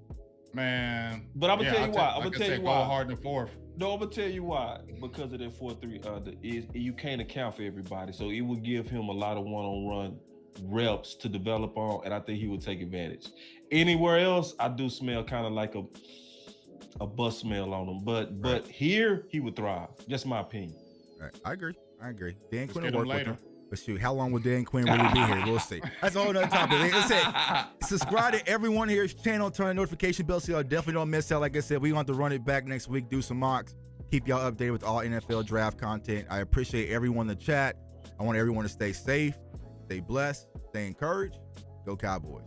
Man. But I'm gonna tell you why. I'm gonna tell you why. Go hard in the fourth. No, I'm gonna tell you why. Because of that 4-3, you can't account for everybody, so it would give him a lot of one-on-one reps to develop on, and I think he would take advantage. Anywhere else, I do smell kind of like a bus smell on him, but here he would thrive. Just my opinion. Right. I agree. Dan Quinn will work with him. But shoot, how long will Dan Quinn really be here? We'll see. That's a whole other topic. Like I said, subscribe to everyone here's channel, turn the notification bell so y'all definitely don't miss out. Like I said, we want to run it back next week, do some mocks, keep y'all updated with all NFL draft content. I appreciate everyone in the chat. I want everyone to stay safe, stay blessed, stay encouraged. Go Cowboys.